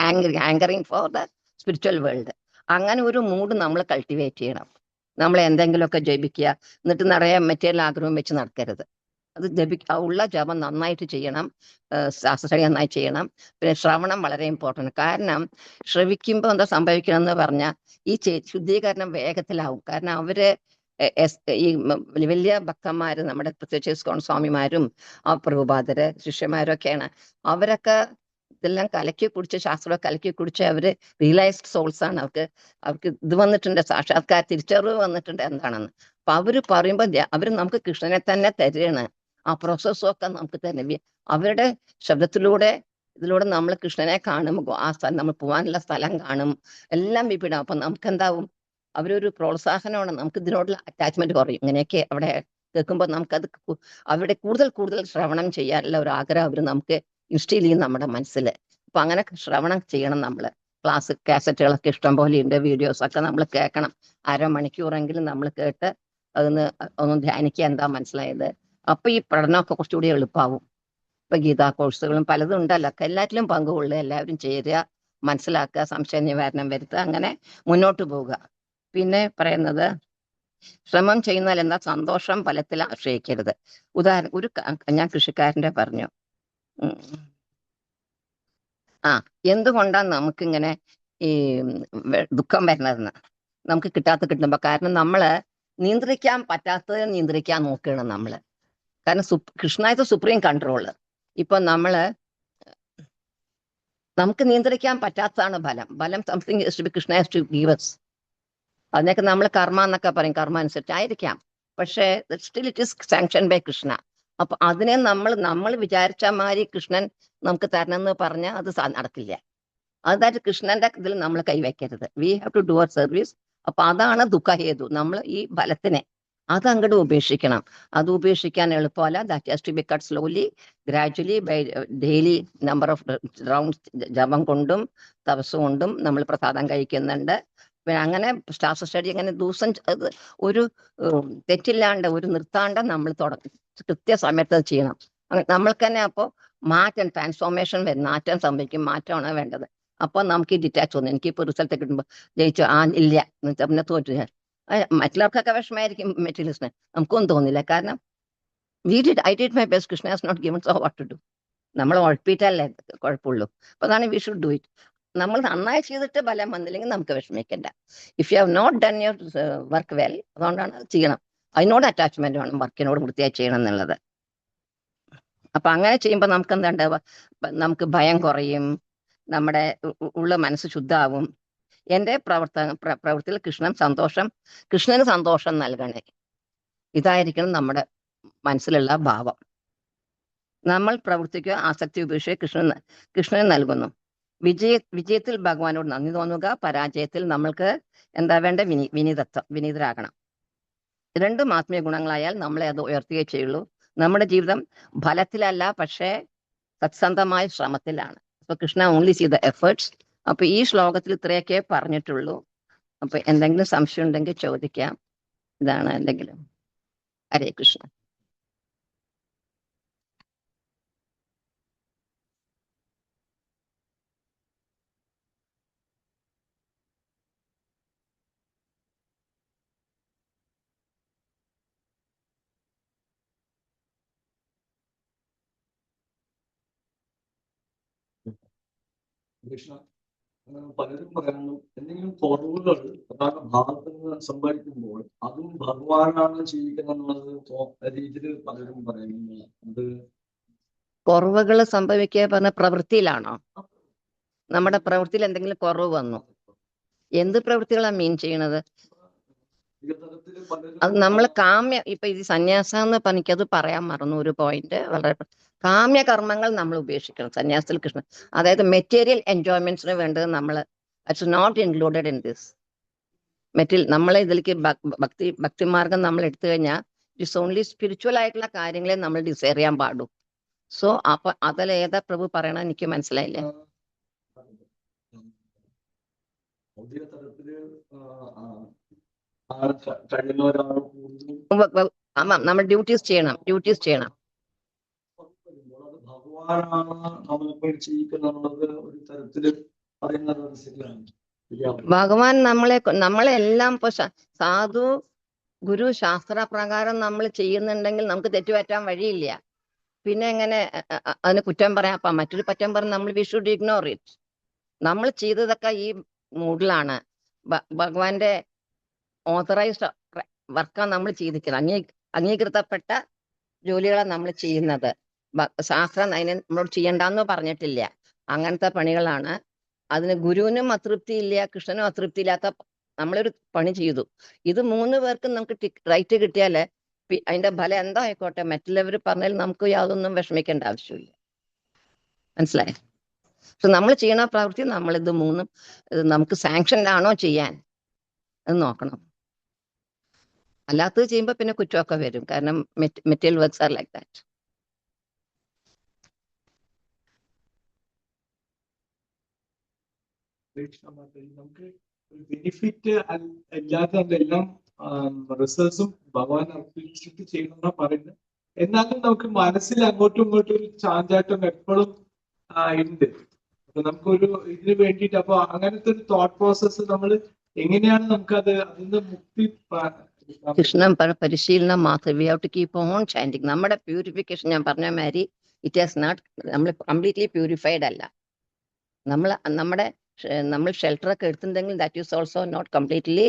hankering for the spiritual world. അങ്ങനെ ഒരു മൂഡ് നമ്മൾ കൾട്ടിവേറ്റ് ചെയ്യണം. നമ്മൾ എന്തെങ്കിലുമൊക്കെ ജപിക്കുക, എന്നിട്ട് നിറയെ മെറ്റീരിയൽ ആഗ്രഹം വെച്ച് നടക്കരുത്. അത് ഉള്ള ജപം നന്നായിട്ട് ചെയ്യണം, ശാസ്ത്രശാസ്ത്രം നന്നായി ചെയ്യണം. പിന്നെ ശ്രവണം വളരെ ഇമ്പോർട്ടൻ്റ്. കാരണം ശ്രവിക്കുമ്പോൾ എന്താ സംഭവിക്കണം എന്ന് പറഞ്ഞാൽ ഈ ശുദ്ധീകരണം വേഗത്തിലാവും. കാരണം അവര് ഈ വലിയ ഭക്തന്മാര്, നമ്മുടെ പ്രത്യേകിച്ച് ഇസ്കോൺ സ്വാമിമാരും ആ പ്രഭുപാദര് ശിഷ്യന്മാരും ഒക്കെയാണ്. അവരൊക്കെ ഇതെല്ലാം കലക്കി കുടിച്ച്, ശാസ്ത്രം കലക്കി കുടിച്ച് അവര് റിയലൈസ്ഡ് സോൾസ് ആണ്. അവർക്ക് ഇത് വന്നിട്ടുണ്ട്, സാക്ഷാത്കാര തിരിച്ചറിവ് വന്നിട്ടുണ്ട് എന്താണെന്ന്. അപ്പൊ അവര് പറയുമ്പോ അവര് നമുക്ക് കൃഷ്ണനെ തന്നെ തരുകയാണ്. ആ പ്രോസസ്സും ഒക്കെ നമുക്ക് തന്നെ അവരുടെ ശബ്ദത്തിലൂടെ ഇതിലൂടെ നമ്മൾ കൃഷ്ണനെ കാണുമ്പോൾ ആ സ്ഥലം, നമ്മൾ പോകാനുള്ള സ്ഥലം കാണും, എല്ലാം വിപിടാം. അപ്പൊ നമുക്ക് എന്താവും? അവരൊരു പ്രോത്സാഹനമാണ്. നമുക്ക് ഇതിനോടുള്ള അറ്റാച്ച്മെന്റ് കുറയും. ഇങ്ങനെയൊക്കെ അവിടെ കേൾക്കുമ്പോൾ നമുക്കത് അവരുടെ കൂടുതൽ ശ്രവണം ചെയ്യാനുള്ള ഒരു ആഗ്രഹം അവർ നമുക്ക് ഇൻസ്റ്റീൽ ചെയ്യും നമ്മുടെ മനസ്സിൽ. അപ്പൊ അങ്ങനെ ശ്രവണം ചെയ്യണം. നമ്മള് കാസറ്റുകളൊക്കെ ഇഷ്ടം പോലെ ഉണ്ട്, വീഡിയോസ് ഒക്കെ നമ്മൾ കേൾക്കണം. അരമണിക്കൂറെങ്കിലും നമ്മൾ കേട്ട് ഒന്ന് ധ്യാനിക്കുക, എന്താ മനസ്സിലായത്. അപ്പൊ ഈ പഠനമൊക്കെ കുറച്ചുകൂടി എളുപ്പമാവും. ഇപ്പൊ ഗീതാ കോഴ്സുകളും പലതും ഉണ്ടല്ലോ, എല്ലാറ്റിലും പങ്കുകൊള്ളുക, എല്ലാവരും ചേരുക, മനസ്സിലാക്കുക, സംശയ നിവാരണം വരുത്തുക, അങ്ങനെ മുന്നോട്ട് പോവുക. പിന്നെ പറയുന്നത് ശ്രമം ചെയ്യുന്നാൽ എന്താ? സന്തോഷം ഫലത്തിൽ ആശ്രയിക്കരുത്. ഉദാഹരണം ഞാൻ കൃഷിക്കാരന്റെ പറഞ്ഞു. എന്തുകൊണ്ടാണ് നമുക്കിങ്ങനെ ഈ ദുഃഖം വരുന്നതെന്ന്? നമുക്ക് കിട്ടുമ്പോ. കാരണം നമ്മള് നിയന്ത്രിക്കാൻ പറ്റാത്തത് നിയന്ത്രിക്കാൻ നോക്കുകയാണ് നമ്മള്. കാരണം കൃഷ്ണ സുപ്രീം കൺട്രോള്. ഇപ്പൊ നമുക്ക് നിയന്ത്രിക്കാൻ പറ്റാത്തതാണ് ബലം something Krishna has to give us. അതിനൊക്കെ നമ്മൾ കർമ്മ എന്നൊക്കെ പറയും, കർമ്മ അനുസരിച്ചായിരിക്കാം. പക്ഷേ still it is sanction by Krishna. അപ്പൊ അതിനെ നമ്മൾ വിചാരിച്ച മാതിരി കൃഷ്ണൻ നമുക്ക് തരണമെന്ന് പറഞ്ഞാൽ അത് നടക്കില്ല. അതായത് കൃഷ്ണന്റെ ഇതിൽ നമ്മൾ കൈവയ്ക്കരുത്. We have to do our service. അപ്പൊ അതാണ് ദുഃഖഹേതു. നമ്മൾ ഈ ബലത്തിനെ അതങ്ങോട്ട് ഉപേക്ഷിക്കണം. അത് ഉപേക്ഷിക്കാൻ എളുപ്പമല്ല. That has to be cut slowly, gradually, by daily number of rounds ജപം കൊണ്ടും തപസ് കൊണ്ടും നമ്മൾ പ്രസാദം കഴിക്കുന്നുണ്ട്. പിന്നെ അങ്ങനെ ശാസ്ത്ര സ്റ്റഡി അങ്ങനെ ദിവസം ഒരു തെറ്റില്ലാണ്ട്, ഒരു നിർത്താണ്ട് നമ്മൾ കൃത്യസമയത്ത് ചെയ്യണം. നമ്മൾക്ക് തന്നെ അപ്പോൾ ട്രാൻസ്ഫോർമേഷൻ വരും, മാറ്റം സംഭവിക്കും. മാറ്റമാണ് വേണ്ടത്. അപ്പൊ നമുക്ക് ഈ ഡിറ്റാച്ച് തോന്നും. എനിക്കിപ്പോ റിസൾട്ട് കിട്ടുമ്പോൾ ജയിച്ചു ഇല്ല പിന്നെ തോറ്റു. മറ്റുള്ളവർക്കൊക്കെ വിഷമമായിരിക്കും മെറ്റീരിയലിസ്റ്റിന്, നമുക്കൊന്നും തോന്നില്ല. കാരണം I did my best, Krishna has not given, so what to do. നമ്മൾ ഉഴപ്പിയിട്ടല്ലേ കുഴപ്പമുള്ളൂ. അപ്പൊ അതാണ് വി ഷുഡ് ഡു ഇറ്റ്. നമ്മൾ നന്നായി ചെയ്തിട്ട് ഫലം വന്നില്ലെങ്കിൽ നമുക്ക് വിഷമിക്കണ്ട. If you have not done your work well, അതുകൊണ്ടാണ് ചെയ്യണം. അതിനോട് അറ്റാച്ച്മെന്റ് വേണം, വർക്കിനോട് വൃത്തിയായി ചെയ്യണം എന്നുള്ളത്. അപ്പൊ അങ്ങനെ ചെയ്യുമ്പോൾ നമുക്ക് എന്താ ഉണ്ടാവുക? നമുക്ക് ഭയം കുറയും, നമ്മുടെ ഉള്ള മനസ്സ് ശുദ്ധമാവും. എന്റെ പ്രവൃത്തിയിൽ കൃഷ്ണന് സന്തോഷം നൽകണേ, ഇതായിരിക്കണം നമ്മുടെ മനസ്സിലുള്ള ഭാവം. നമ്മൾ പ്രവർത്തിക്കുക, ആസക്തി ഉപേക്ഷിക്കുക, കൃഷ്ണന് നൽകുന്നു. വിജയത്തിൽ ഭഗവാനോട് നന്ദി തോന്നുക, പരാജയത്തിൽ നമ്മൾക്ക് എന്താ വേണ്ട? വിനീതരാകണം. രണ്ടും ആത്മീയ ഗുണങ്ങളായാൽ നമ്മളെ അത് ഉയർത്തുകയേ ചെയ്യുള്ളൂ. നമ്മുടെ ജീവിതം ഫലത്തിലല്ല, പക്ഷേ സത്സന്ധമായ ശ്രമത്തിലാണ്. അപ്പൊ Krishna only see the efforts. അപ്പൊ ഈ ശ്ലോകത്തിൽ ഇത്രയൊക്കെ പറഞ്ഞിട്ടുള്ളൂ. അപ്പൊ എന്തെങ്കിലും സംശയം ഉണ്ടെങ്കിൽ ചോദിക്കാം. ഇതാണ് എന്തെങ്കിലും. ഹരേ കൃഷ്ണ. കൃഷ്ണ, പലരും പറയുന്നു എന്തെങ്കിലും കുറവുകൾ പ്രധാന ഭാഗത്ത് നിന്ന് സംഭവിക്കുമ്പോൾ അതും ഭഗവാനാണ് ജീവിക്കുന്നത് രീതിയിൽ പലരും പറയുന്നു. അത് കുറവുകൾ സംഭവിക്കുക പറഞ്ഞ പ്രവൃത്തിയിലാണോ? നമ്മുടെ പ്രവൃത്തിയിൽ എന്തെങ്കിലും കുറവ് വന്നു? എന്ത് പ്രവൃത്തികളാണ് മീൻ ചെയ്യണത്? അത് നമ്മൾ ഇപ്പൊ ഇത് സന്യാസം എന്ന് എനിക്കത് പറയാൻ മറന്നു ഒരു പോയിന്റ്. വളരെ കാമ്യ കർമ്മങ്ങൾ നമ്മൾ ഉപേക്ഷിക്കണം സന്യാസത്തിൽ കൃഷ്ണൻ. അതായത് മെറ്റീരിയൽ എൻജോയ്മെന്റ്സിന് വേണ്ടത് നമ്മൾ it's not included in this material. നമ്മളെ ഇതിലേക്ക് ഭക്തിമാർഗം നമ്മൾ എടുത്തു കഴിഞ്ഞാൽ ഇറ്റ്സ് ഓൺലി സ്പിരിച്വൽ ആയിട്ടുള്ള കാര്യങ്ങളെ നമ്മൾ ഡിസൈർ ചെയ്യാൻ പാടൂ. സോ അപ്പൊ അതിലേതാ പ്രഭു പറയണ എനിക്ക് മനസ്സിലായില്ലേ? നമ്മൾ ഡ്യൂട്ടീസ് ചെയ്യണം. ഭഗവാൻ നമ്മളെല്ലാം ഇപ്പൊ സാധു ഗുരു ശാസ്ത്ര പ്രകാരം നമ്മൾ ചെയ്യുന്നുണ്ടെങ്കിൽ നമുക്ക് തെറ്റുപറ്റാൻ വഴിയില്ല. പിന്നെ എങ്ങനെ അതിന് കുറ്റം പറയാം? അപ്പൊ മറ്റൊരു കുറ്റം പറഞ്ഞ് നമ്മൾ വി ഷുഡ് ഇഗ്നോർ ഇറ്റ്. നമ്മൾ ചെയ്തതൊക്കെ ഈ മൂഡിലാണ്. ഭഗവാന്റെ ഓതറൈസ്ഡ് വർക്കാണ് നമ്മൾ ചെയ്തിരിക്കുന്നത്. അംഗീകൃതപ്പെട്ട ജോലികളാണ് നമ്മൾ ചെയ്യുന്നത്. ശാസ്ത്രം അതിനെ നമ്മളോട് ചെയ്യണ്ടെന്ന് പറഞ്ഞിട്ടില്ല. അങ്ങനത്തെ പണികളാണ്. അതിന് ഗുരുവിനും അതൃപ്തി ഇല്ല, കൃഷ്ണനും അതൃപ്തി ഇല്ലാത്ത നമ്മളൊരു പണി ചെയ്തു. ഇത് 3 പേർക്കും നമുക്ക് റൈറ്റ് കിട്ടിയാല് അതിന്റെ ഫലം എന്താ ആയിക്കോട്ടെ, മറ്റുള്ളവർ പറഞ്ഞാൽ നമുക്ക് യാതൊന്നും വിഷമിക്കേണ്ട ആവശ്യമില്ല. മനസ്സിലായോ? പക്ഷെ നമ്മൾ ചെയ്യണ പ്രവൃത്തി നമ്മളിത് 3 നമുക്ക് സാങ്ഷനിലാണോ ചെയ്യാൻ എന്ന് നോക്കണം. അല്ലാത്തത് ചെയ്യുമ്പോൾ പിന്നെ കുറ്റമൊക്കെ വരും. കാരണം material works are like that. നമുക്ക് ബെനിഫിറ്റ് ഇല്ലാതെ എല്ലാം റിസൾട്ട്സും ഭഗവാൻ അർപ്പിച്ചിട്ട് ചെയ്യണമെന്നാ പറയുന്നത്. എന്നാലും നമുക്ക് മനസ്സിൽ അങ്ങോട്ടും ഇങ്ങോട്ടും ഒരു ചാഞ്ചാട്ടം എപ്പോഴും ഉണ്ട്. അപ്പൊ നമുക്കൊരു ഇതിന് വേണ്ടിയിട്ട് അപ്പൊ അങ്ങനത്തെ ഒരു തോട്ട് പ്രോസസ്സ് നമ്മൾ എങ്ങനെയാണ് നമുക്കത് അതിന് മുക്തി? കൃഷ്ണൻ പരിശീലനം മാത്രം. We have to keep on chanting. നമ്മുടെ പ്യൂരിഫിക്കേഷൻ ഞാൻ പറഞ്ഞ മാതിരി ഇറ്റ് ഹാസ് നോട്ട്, നമ്മൾ കംപ്ലീറ്റ്ലി പ്യൂരിഫൈഡ് അല്ല. നമ്മൾ ഷെൽട്ടറൊക്കെ എടുത്തിട്ടുണ്ടെങ്കിൽ that is also not completely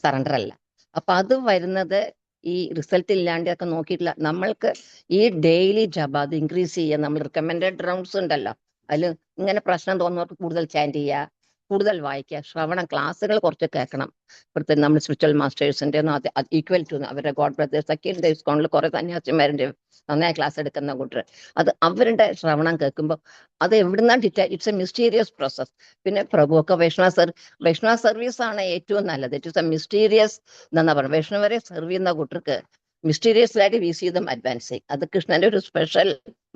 surrender അല്ല. അപ്പൊ അത് വരുന്നത് ഈ റിസൾട്ട് ഇല്ലാണ്ടൊക്കെ നോക്കിയിട്ടില്ല. നമ്മൾക്ക് ഈ ഡെയിലി ജപ അത് ഇൻക്രീസ് ചെയ്യുക. നമ്മൾ റിക്കമെൻഡഡ് റൗണ്ട്സ് ഉണ്ടല്ലോ, അതിൽ ഇങ്ങനെ പ്രശ്നം തോന്നുന്നവർക്ക് കൂടുതൽ ചാൻഡ് ചെയ്യുക, കൂടുതൽ വായിക്കുക, ശ്രവണം, ക്ലാസ്സുകൾ കുറച്ച് കേൾക്കണം. പ്രത്യേകം നമ്മൾ സ്പിരിച്വൽ മാസ്റ്റേഴ്സിന്റെ ഈക്വൽ ടു അവരുടെ ഗോഡ് ബ്രദേഴ്സ് ഒക്കെ ഉണ്ട്. ഇസ്കോണിൽ കുറെ സന്യാസിമാരുടെ നന്നായി ക്ലാസ് എടുക്കുന്ന കൂട്ടർ. അത് അവരുടെ ശ്രവണം കേൾക്കുമ്പോൾ അത് എവിടുന്നാണ് ഇറ്റ്സ് എ മിസ്റ്റീരിയസ് പ്രോസസ്. പിന്നെ പ്രഭുവൊക്കെ വൈഷ്ണവ സർവീസ് ആണ് ഏറ്റവും നല്ലത്. ഇറ്റ്സ് എ മിസ്റ്റീരിയസ് എന്നാ പറയുക. വൈഷ്ണവരെ സെർവ് ചെയ്യുന്ന കൂട്ടർക്ക് മിസ്റ്റീരിയസ് ആയിട്ട് വി സി ദം അഡ്വാൻസിങ്. അത് കൃഷ്ണന്റെ ഒരു സ്പെഷ്യൽ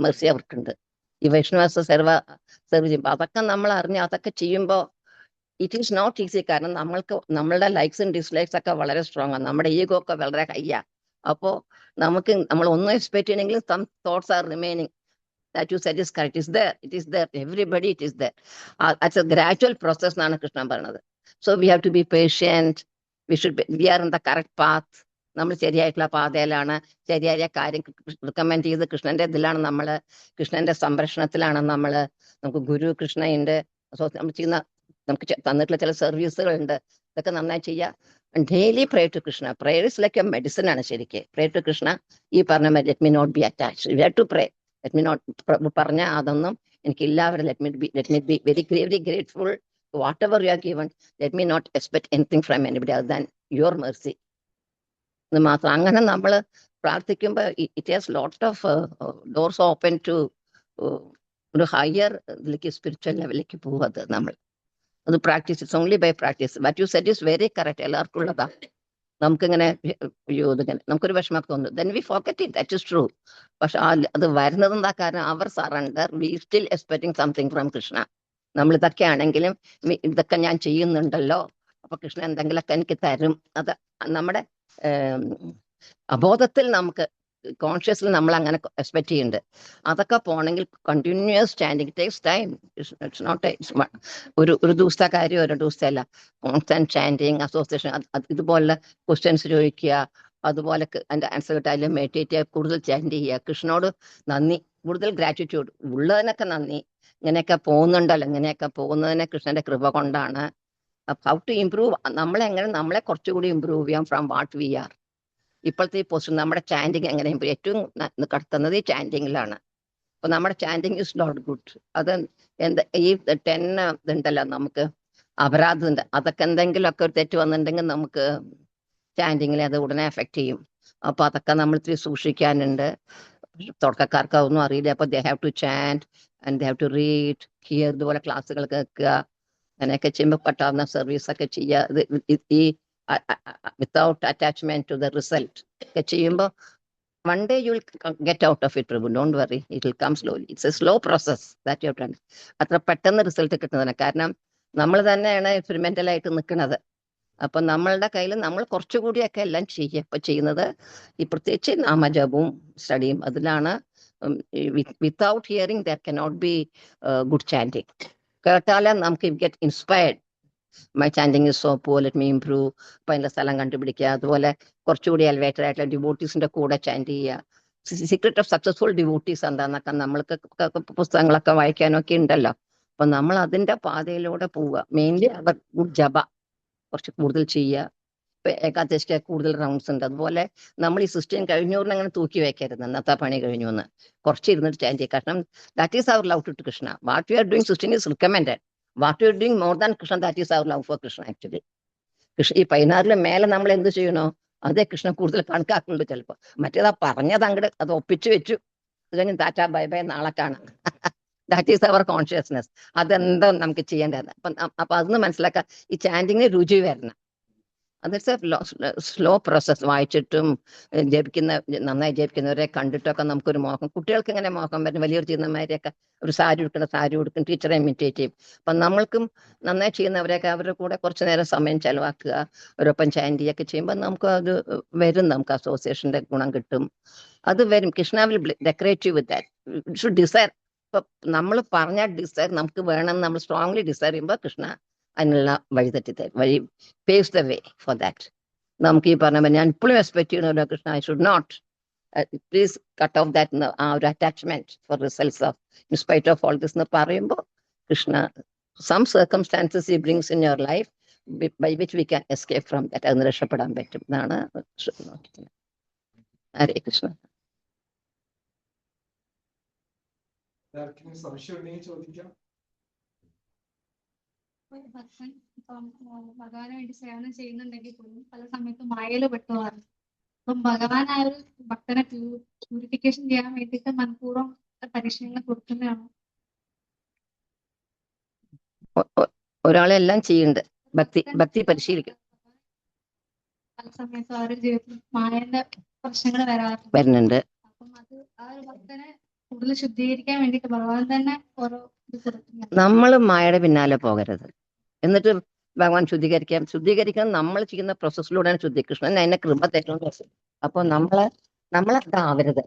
മെർസി അവർക്കുണ്ട്. ഈ വൈഷ്ണവ സെർവ് ചെയ്യുമ്പോൾ അതൊക്കെ നമ്മൾ അറിഞ്ഞ് അതൊക്കെ ചെയ്യുമ്പോൾ ഇറ്റ് ഈസ് നോട്ട് ഈസി. കാരണം നമ്മളുടെ ലൈക്സും ഡിസ്ലൈക്സ് ഒക്കെ വളരെ സ്ട്രോങ് ആണ്. നമ്മുടെ ഈഗോ ഒക്കെ വളരെ ഹൈയാ. അപ്പോ നമ്മൾ ഒന്നും എക്സ്പെക്ട് ചെയ്യണമെങ്കിൽ some thoughts are remaining. That you said is correct. It is there. Everybody it is there. It's a gradual process എന്നാണ് കൃഷ്ണൻ പറയുന്നത്. So we have to be patient. We are in the correct path. നമ്മൾ ശരിയായിട്ടുള്ള പാതയിലാണ്. ശരിയായ കാര്യം റിക്കമെൻഡ് ചെയ്ത് കൃഷ്ണന്റെ ഇതിലാണ് നമ്മള്, കൃഷ്ണന്റെ സംരക്ഷണത്തിലാണ് നമ്മള്. നമുക്ക് ഗുരു കൃഷ്ണയുണ്ട്. സോ നമ്മൾ ചെയ്യുന്ന നമുക്ക് തന്നിട്ടുള്ള ചില സർവീസുകളുണ്ട്. ഇതൊക്കെ നന്നായി ചെയ്യുക. Daily pray to Krishna. Prayer is like a medicine ആണ് ശരിക്കും. Pray to Krishna. ഈ പറഞ്ഞ let me not be attached. We have to pray. Let me not പറഞ്ഞ അതൊന്നും എനിക്കില്ല. Let me be very grateful whatever you are given. Let me not expect anything from anybody other than your mercy. എന്ന് മാത്രം. അങ്ങനെ നമ്മൾ പ്രാർത്ഥിക്കുമ്പോൾ it has lot of doors open to ഒരു ഹയർ ഇതിലേക്ക്, സ്പിരിച്വൽ ലെവലിലേക്ക് പോവത്. നമ്മൾ അത് practice, it's only by practice. But you said is very correct. എല്ലാവർക്കും ഉള്ളതാ. നമുക്കിങ്ങനെ അയ്യോ ഇതിങ്ങനെ നമുക്കൊരു വിഷമം തോന്നും. Then we forget it, that is true. പക്ഷെ അത് വരുന്നത് എന്താ കാരണം, our surrender, we still expecting something from Krishna. നമ്മൾ ഇതൊക്കെ ആണെങ്കിലും ഇതൊക്കെ ഞാൻ ചെയ്യുന്നുണ്ടല്ലോ, അപ്പൊ കൃഷ്ണൻ എന്തെങ്കിലുമൊക്കെ എനിക്ക് തരും. അത് നമ്മുടെ അബോധത്തിൽ നമുക്ക്, കോൺഷ്യസിൽ നമ്മൾ അങ്ങനെ എക്സ്പെക്ട് ചെയ്യുന്നുണ്ട്. അതൊക്കെ പോണെങ്കിൽ continuous chanting takes time. It's not ഒരു ദിവസത്തെ കാര്യം, ഒരു ദിവസത്തെ അല്ല. കോൺസ്റ്റന്റ് ചാൻഡിങ്, അസോസിയേഷൻ, ഇതുപോലെ ക്വസ്റ്റ്യൻസ് ചോദിക്കുക, അതുപോലെ അതിന്റെ ആൻസർ കിട്ടാലും മെഡിറ്റേറ്റ് ചെയ്യുക, കൂടുതൽ ചാൻഡ് ചെയ്യുക, കൃഷ്ണനോട് നന്ദി, കൂടുതൽ ഗ്രാറ്റിറ്റ്യൂഡ്, ഉള്ളതിനൊക്കെ നന്ദി. ഇങ്ങനെയൊക്കെ പോകുന്നുണ്ടല്ലോ, ഇങ്ങനെയൊക്കെ പോകുന്നതിനെ കൃഷ്ണന്റെ കൃപ കൊണ്ടാണ്. ഹൗ ടു ഇംപ്രൂവ്, നമ്മളെ കുറച്ചുകൂടി ഇംപ്രൂവ് ചെയ്യാം ഫ്രം വാട്ട് വി ആർ. ഇപ്പോഴത്തെ ഈ പൊസിഷൻ, നമ്മുടെ ചാൻഡിങ് എങ്ങനെ ഏറ്റവും കടത്തുന്നത് ഈ ചാൻഡിങ്ങിലാണ്. അപ്പൊ നമ്മുടെ ചാൻഡിങ് ഇസ് നോട്ട് ഗുഡ്. അത് ഈ 10 ഇതുണ്ടല്ലോ നമുക്ക് അപരാധത്തിന്റെ, അതൊക്കെ എന്തെങ്കിലുമൊക്കെ ഒരു തെറ്റ് വന്നിട്ടുണ്ടെങ്കിൽ നമുക്ക് ചാൻഡിങ്ങിൽ അത് ഉടനെ എഫക്ട് ചെയ്യും. അപ്പൊ അതൊക്കെ നമ്മൾ ഇത്തിരി സൂക്ഷിക്കാനുണ്ട്. തുടക്കക്കാർക്ക് അതൊന്നും അറിയില്ല. അപ്പൊ they have to chant and they have to read, hear, ഇതുപോലെ ക്ലാസ്സുകൾ കേൾക്കുക, അങ്ങനെയൊക്കെ ചെയ്യുമ്പോൾ പറ്റാവുന്ന സർവീസ് ഒക്കെ ചെയ്യുക. ഈ without attachment to the result ഒക്കെ ചെയ്യുമ്പോൾ one day you will get out of it, Prabhu. Don't worry, it will come slowly. It's a slow process that you have done. അത്ര പെട്ടെന്ന് റിസൾട്ട് കിട്ടുന്നതിന് കാരണം നമ്മൾ തന്നെയാണ് എക്സ്പെരിമെന്റൽ ആയിട്ട് നിൽക്കുന്നത്. അപ്പൊ നമ്മളുടെ കയ്യിൽ നമ്മൾ കുറച്ചുകൂടിയൊക്കെ എല്ലാം ചെയ്യുന്നത് ഈ പ്രത്യേകിച്ച് നാമജപവും സ്റ്റഡിയും. അതിലാണ് without hearing there cannot be good chanting. കേട്ടാലേ നമുക്ക് get inspired. My chanting is so poor, let me improve. അപ്പൊ അതിന്റെ സ്ഥലം കണ്ടുപിടിക്കുക. അതുപോലെ കുറച്ചുകൂടി എലിവേറ്റഡ് ആയിട്ടുള്ള ഡിവോട്ടീസിന്റെ കൂടെ ചാൻഡ് ചെയ്യുക. സീക്രട്ട് ഓഫ് സക്സസ്ഫുൾ ഡിവോട്ടീസ് എന്താന്നൊക്കെ നമ്മൾക്ക് പുസ്തകങ്ങളൊക്കെ വായിക്കാനൊക്കെ ഉണ്ടല്ലോ. അപ്പൊ നമ്മൾ അതിന്റെ പാതയിലൂടെ പോവുക. മെയിൻലി അവർ ഗുഡ് ജപ കുറച്ച് കൂടുതൽ ചെയ്യുക. ഇപ്പൊ ഏകാദശിക്ക് കൂടുതൽ റൗണ്ട്സ് ഉണ്ട്. അതുപോലെ നമ്മൾ ഈ 16 കഴിഞ്ഞൂറിന് അങ്ങനെ തൂക്കി വെക്കരുത്, ഇന്നത്തെ പണി കഴിഞ്ഞു എന്ന്. കുറച്ച് ഇരുന്നിട്ട് ചാൻഡ് ചെയ്യുക. കാരണം that is our love to Krishna. What you are doing 16 is recommended. What you are doing more than Krishna, that is our love for Krishna. Actually ഈ 16 മേലെ നമ്മൾ എന്ത് ചെയ്യണോ അതേ കൃഷ്ണ കൂടുതൽ കണക്കാക്കുന്നുണ്ട് ചിലപ്പോൾ. മറ്റേതാ പറഞ്ഞത് അങ്ങോട്ട് അത് ഒപ്പിച്ചു വെച്ചു, അത് കഴിഞ്ഞ് ടാറ്റാ ബൈ ബൈ, നാളെ കാണാം. That is our consciousness. അതെന്താ നമുക്ക് ചെയ്യേണ്ടത്. അപ്പൊ അതൊന്ന് മനസ്സിലാക്കാം. ഈ ചാൻഡിങ്ങിന് രുചി വരണം. അതൊരു സ്ലോ പ്രോസസ്. വായിച്ചിട്ടും നന്നായി ജപിക്കുന്നവരെ കണ്ടിട്ടൊക്കെ നമുക്കൊരു മോഹം. കുട്ടികൾക്ക് ഇങ്ങനെ മോഹം വരും. വലിയൊരു ചെയ്യുന്നമാരെയൊക്കെ ഒരു സാരി ഉടുക്കും, ടീച്ചറെ ഇമിറ്റേറ്റ് ചെയ്യും. അപ്പൊ നമ്മൾക്കും നന്നായി ചെയ്യുന്നവരെയൊക്കെ അവരുടെ കൂടെ കുറച്ചു നേരം സമയം ചെലവാക്കുക, ഒരൊപ്പം ചാൻഡിയൊക്കെ ചെയ്യുമ്പോൾ നമുക്ക് അത് വരും. നമുക്ക് അസോസിയേഷന്റെ ഗുണം കിട്ടും. അത് വരും. Krishna will decorate you with that. Should desire. ഇപ്പൊ നമ്മൾ പറഞ്ഞ ഡിസയർ നമുക്ക് വേണം, നമ്മൾ സ്ട്രോങ്ലി ഡിസയർ ചെയ്യുമ്പോൾ കൃഷ്ണ അതിനുള്ള വഴി paves the way for that. നമുക്ക് ഈ പറഞ്ഞ ഞാൻ ഇപ്പോഴും എക്സ്പെക്ട് ചെയ്യണമല്ലോ Krishna, I should not, please cut off that, ആ ഒരു attachment for results of in spite of all this എന്ന് പറയുമ്പോൾ Krishna some circumstances he brings in your life by which we can escape from that. അതിന് രക്ഷപ്പെടാൻ പറ്റും എന്നാണ് നോക്കുന്നത്. ഹരേ കൃഷ്ണ. സംശയം ഉണ്ടെങ്കിൽ ചോദിക്കാം. ഒരു ഭക്തൻ ഇപ്പം ഭഗവാന് വേണ്ടി സേവനം ചെയ്യുന്നുണ്ടെങ്കിൽ പോലും പല സമയത്തും മായയില് പെട്ടുപോകാറുണ്ട്. അപ്പം ഭഗവാൻ ആ ഒരു ഭക്തനെ പ്യൂരിഫിക്കേഷൻ ചെയ്യാൻ വേണ്ടിയിട്ട് മനഃപൂർവ്വം പരീക്ഷണങ്ങൾ കൊടുക്കുന്നതാണോ? ഒരാളെല്ലാം ചെയ്യുന്നുണ്ട്, ഭക്തി പരിശീലിക്കും. പല സമയത്തും അവരുടെ ജീവിതത്തിൽ മായന്റെ പ്രശ്നങ്ങൾ വരുന്നുണ്ട്. അപ്പം അത് ആ ഒരു ഭക്തനെ കൂടുതൽ ശുദ്ധീകരിക്കാൻ വേണ്ടിയിട്ട് ഭഗവാൻ തന്നെ ഓരോ ഇത് കൊടുക്കുന്നുണ്ട്. നമ്മൾ മായയുടെ പിന്നാലെ പോകരുത്. എന്നിട്ട് ഭഗവാൻ ശുദ്ധീകരിക്കാൻ നമ്മൾ ചെയ്യുന്ന പ്രോസസ്സിലൂടെയാണ് കൃഷ്ണൻ അതിനെ കൃപ തരുന്ന. അപ്പൊ നമ്മളെന്താവരുത്.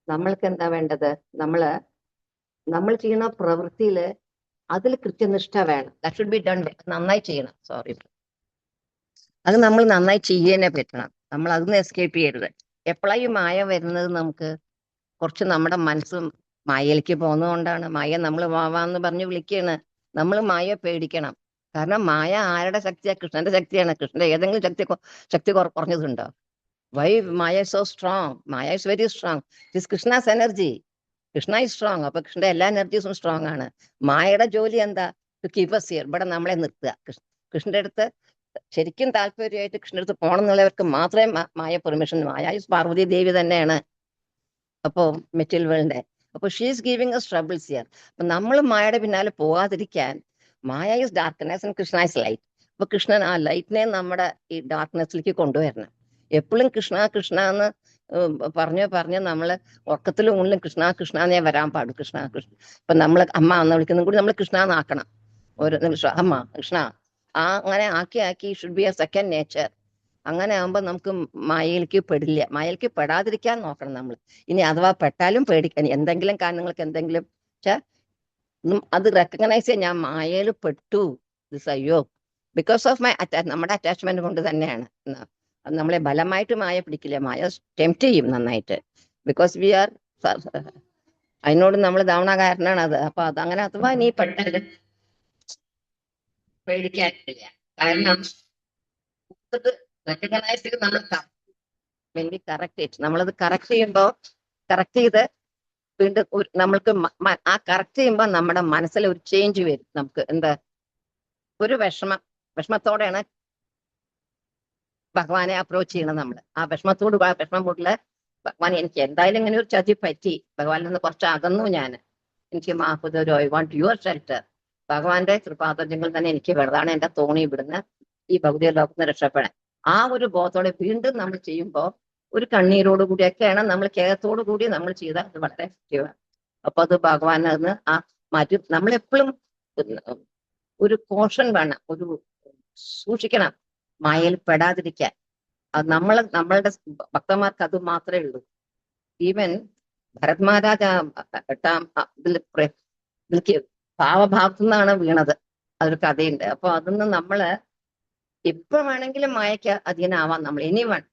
നമ്മൾക്ക് എന്താ വേണ്ടത്, നമ്മൾ ചെയ്യുന്ന പ്രവൃത്തിയില് അതിൽ കൃത്യനിഷ്ഠ വേണം. That should be done. നന്നായി ചെയ്യണം. സോറി, അത് നമ്മൾ നന്നായി ചെയ്യാനേ പറ്റണം. നമ്മൾ അതൊന്നും എസ്കേപ്പ് ചെയ്യരുത്. എപ്പോഴാണ് ഈ മായ വരുന്നത്, നമുക്ക് കുറച്ച് നമ്മുടെ മനസ്സും മായയിലേക്ക് പോകുന്നതുകൊണ്ടാണ്. മായ നമ്മൾ വാവാന്ന് പറഞ്ഞ് വിളിക്കുകയാണ്. നമ്മൾ മായ പേടിക്കണം. കാരണം മായ ആരുടെ ശക്തിയാണ്? കൃഷ്ണന്റെ ശക്തിയാണ്. കൃഷ്ണന്റെ ഏതെങ്കിലും ശക്തി കുറഞ്ഞതുണ്ടോ? Why Maya so strong? Maya is very strong. This Krishna's energy. Krishna is strong. അപ്പൊ കൃഷ്ണന്റെ എല്ലാ എനർജീസും സ്ട്രോങ് ആണ്. മായയുടെ ജോലി എന്താ? To keep us here. ഇവിടെ നമ്മളെ നിർത്തുക. കൃഷ്ണന്റെ അടുത്ത് ശരിക്കും താല്പര്യമായിട്ട് കൃഷ്ണന്റെ അടുത്ത് പോകണം എന്നുള്ളവർക്ക് മാത്രമേ മായ പെർമിഷൻ. മായ ഇസ് പാർവതി ദേവി തന്നെയാണ്. അപ്പോ മെറ്റീരിയൽ വേൾഡിന്റെ. അപ്പൊ she's giving us troubles here. അപ്പൊ നമ്മൾ മായയുടെ പിന്നാലെ പോകാതിരിക്കാൻ, Maya is darkness and Krishna is light. അപ്പൊ കൃഷ്ണൻ ആ ലൈറ്റിനെ നമ്മുടെ ഈ ഡാർക്ക്നെസ്സിലേക്ക് കൊണ്ടുവരണം. എപ്പോഴും കൃഷ്ണ കൃഷ്ണ എന്ന് പറഞ്ഞ് നമ്മള് ഉറക്കത്തിലും ഊണിലും കൃഷ്ണ കൃഷ്ണ എന്നേ വരാൻ പാടും. കൃഷ്ണ കൃഷ്ണ. ഇപ്പൊ നമ്മള് അമ്മ എന്ന് വിളിക്കുന്ന കൂടി നമ്മൾ കൃഷ്ണ എന്നാക്കണം. ഒരു നിമിഷം അമ്മ കൃഷ്ണ അങ്ങനെ ആക്കി should be A second nature. അങ്ങനെ ആകുമ്പോൾ നമുക്ക് മായയിലേക്ക് പെടില്ല. മായയിലേക്ക് പെടാതിരിക്കാൻ നോക്കണം നമ്മൾ. ഇനി അഥവാ പെട്ടാലും പേടിക്കാൻ എന്തെങ്കിലും കാരണങ്ങൾക്ക് എന്തെങ്കിലും അത് റെക്കഗ്നൈസ് ചെയ്യാൻ ഞാൻ മായയിൽ പെട്ടു, ദിസ് അയ്യോ ബിക്കോസ് ഓഫ് മൈ നമ്മുടെ അറ്റാച്ച്മെന്റ് കൊണ്ട് തന്നെയാണ്. നമ്മളെ ബലമായിട്ട് മായ പിടിക്കില്ല, മായ ടെംപ്റ്റ് ചെയ്യും നന്നായിട്ട്. ബിക്കോസ് വി ആർ അതിനോട് നമ്മൾ ധാവണകാരനാണ് അത്. അപ്പൊ അതങ്ങനെ അഥവാ നീ പെട്ടാല് പേടിക്കാനില്ല. കാരണം റെക്കഗ്നൈസ് ചെയ്ത് നമ്മൾ കറക്റ്റ് ചെയ്ത് നമ്മളത് കറക്റ്റ് ചെയ്ത് വീണ്ടും നമ്മൾക്ക് ആ കറക്റ്റ് ചെയ്യുമ്പോൾ നമ്മുടെ മനസ്സിൽ ഒരു ചേഞ്ച് വരും. നമുക്ക് എന്താ ഒരു വിഷമത്തോടെയാണ് ഭഗവാനെ അപ്രോച്ച് ചെയ്യണം നമ്മൾ. ആ വിഷമം കൂടില് ഭഗവാൻ എനിക്ക് എന്തായാലും ഇങ്ങനെ ഒരു ചതി പറ്റി, ഭഗവാനിൽ നിന്ന് കുറച്ച് അകന്നു ഞാൻ, എനിക്ക് മാഫ് തരൂ, ഐ വാണ്ട് യുവർ ഷെൽട്ടർ. ഭഗവാന്റെ കൃപാതജ്ഞങ്ങൾ തന്നെ എനിക്ക് വേണ്ടതാണ് എന്റെ തോണി ഇവിടുന്ന് ഈ ഭൗതിക ലോകത്ത് നിന്ന് രക്ഷപ്പെടാൻ. ആ ഒരു ബോധത്തോടെ വീണ്ടും നമ്മൾ ചെയ്യുമ്പോൾ ഒരു കണ്ണീരോട് കൂടിയൊക്കെയാണ് നമ്മൾ കേരളത്തോടു കൂടി നമ്മൾ ചെയ്താൽ അത് വളരെ എഫക്റ്റീവാണ്. അപ്പൊ അത് ഭഗവാൻ അതിന് ആ മാറ്റി നമ്മളെപ്പോഴും ഒരു കോഷൻ വേണം, ഒരു സൂക്ഷിക്കണം മായയിൽ പെടാതിരിക്കാൻ. അത് നമ്മളുടെ ഭക്തന്മാർക്ക് അത് മാത്രമേ ഉള്ളൂ. ഈവൻ ഭരത് മഹാരാജ് ഇതിലേക്ക് ഭാവഭാവത്തു നിന്നാണ് വീണത്. അതൊരു കഥയുണ്ട്. അപ്പൊ അതിന്ന് നമ്മള് എപ്പോ വേണമെങ്കിലും മായയ്ക്ക് അധീനമാവാം നമ്മൾ, ഇനി വേണം.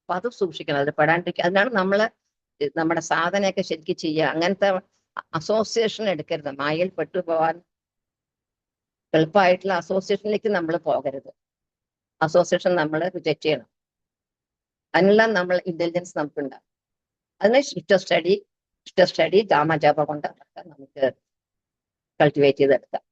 അപ്പൊ അത് സൂക്ഷിക്കണം, അത് പെടാണ്ടിരിക്കുക. അതിനാണ് നമ്മള് നമ്മുടെ സാധനയൊക്കെ ശരിക്കും ചെയ്യുക. അങ്ങനത്തെ അസോസിയേഷൻ എടുക്കരുത്. മായയിൽ പെട്ടുപോകാൻ എളുപ്പമായിട്ടുള്ള അസോസിയേഷനിലേക്ക് നമ്മൾ പോകരുത്. അസോസിയേഷൻ നമ്മൾ റിജക്ട് ചെയ്യണം. അതിനെല്ലാം നമ്മൾ ഇന്റലിജൻസ് നമുക്കുണ്ടാകും. അതിനെ ഇഷ്ട സ്റ്റഡി ജാമജാപ കൊണ്ട് നമുക്ക് കൾട്ടിവേറ്റ് ചെയ്തെടുക്കാം.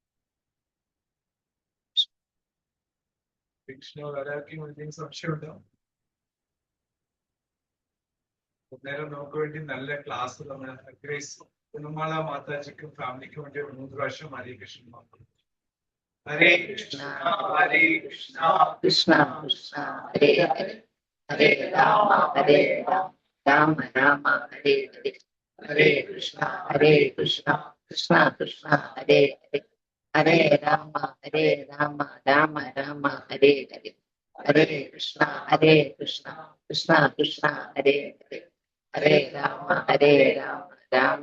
നേരം നമുക്ക് വേണ്ടി നല്ല ക്ലാസ് നമ്മൾ കുന്നുമാള മാതാജിക്കും ഫാമിലിക്കും വേണ്ടി 3 പ്രാവശ്യം ഹരേ കൃഷ്ണ ഹരേ കൃഷ്ണ ഹരേ കൃഷ്ണ കൃഷ്ണ കൃഷ്ണ ഹരേ ഹരേ ഹരേ രാമ രാമ രാമ ഹരേ ഹരേ ഹരേ കൃഷ്ണ കൃഷ്ണ കൃഷ്ണ ഹരേ ഹരേ ഹരേ രാമ രാമ രാമ ഹരേ ഹരേ ഹരേ കൃഷ്ണ കൃഷ്ണ കൃഷ്ണ ഹരേ ഹരേ ഹരേ രാമ രാമ രാമ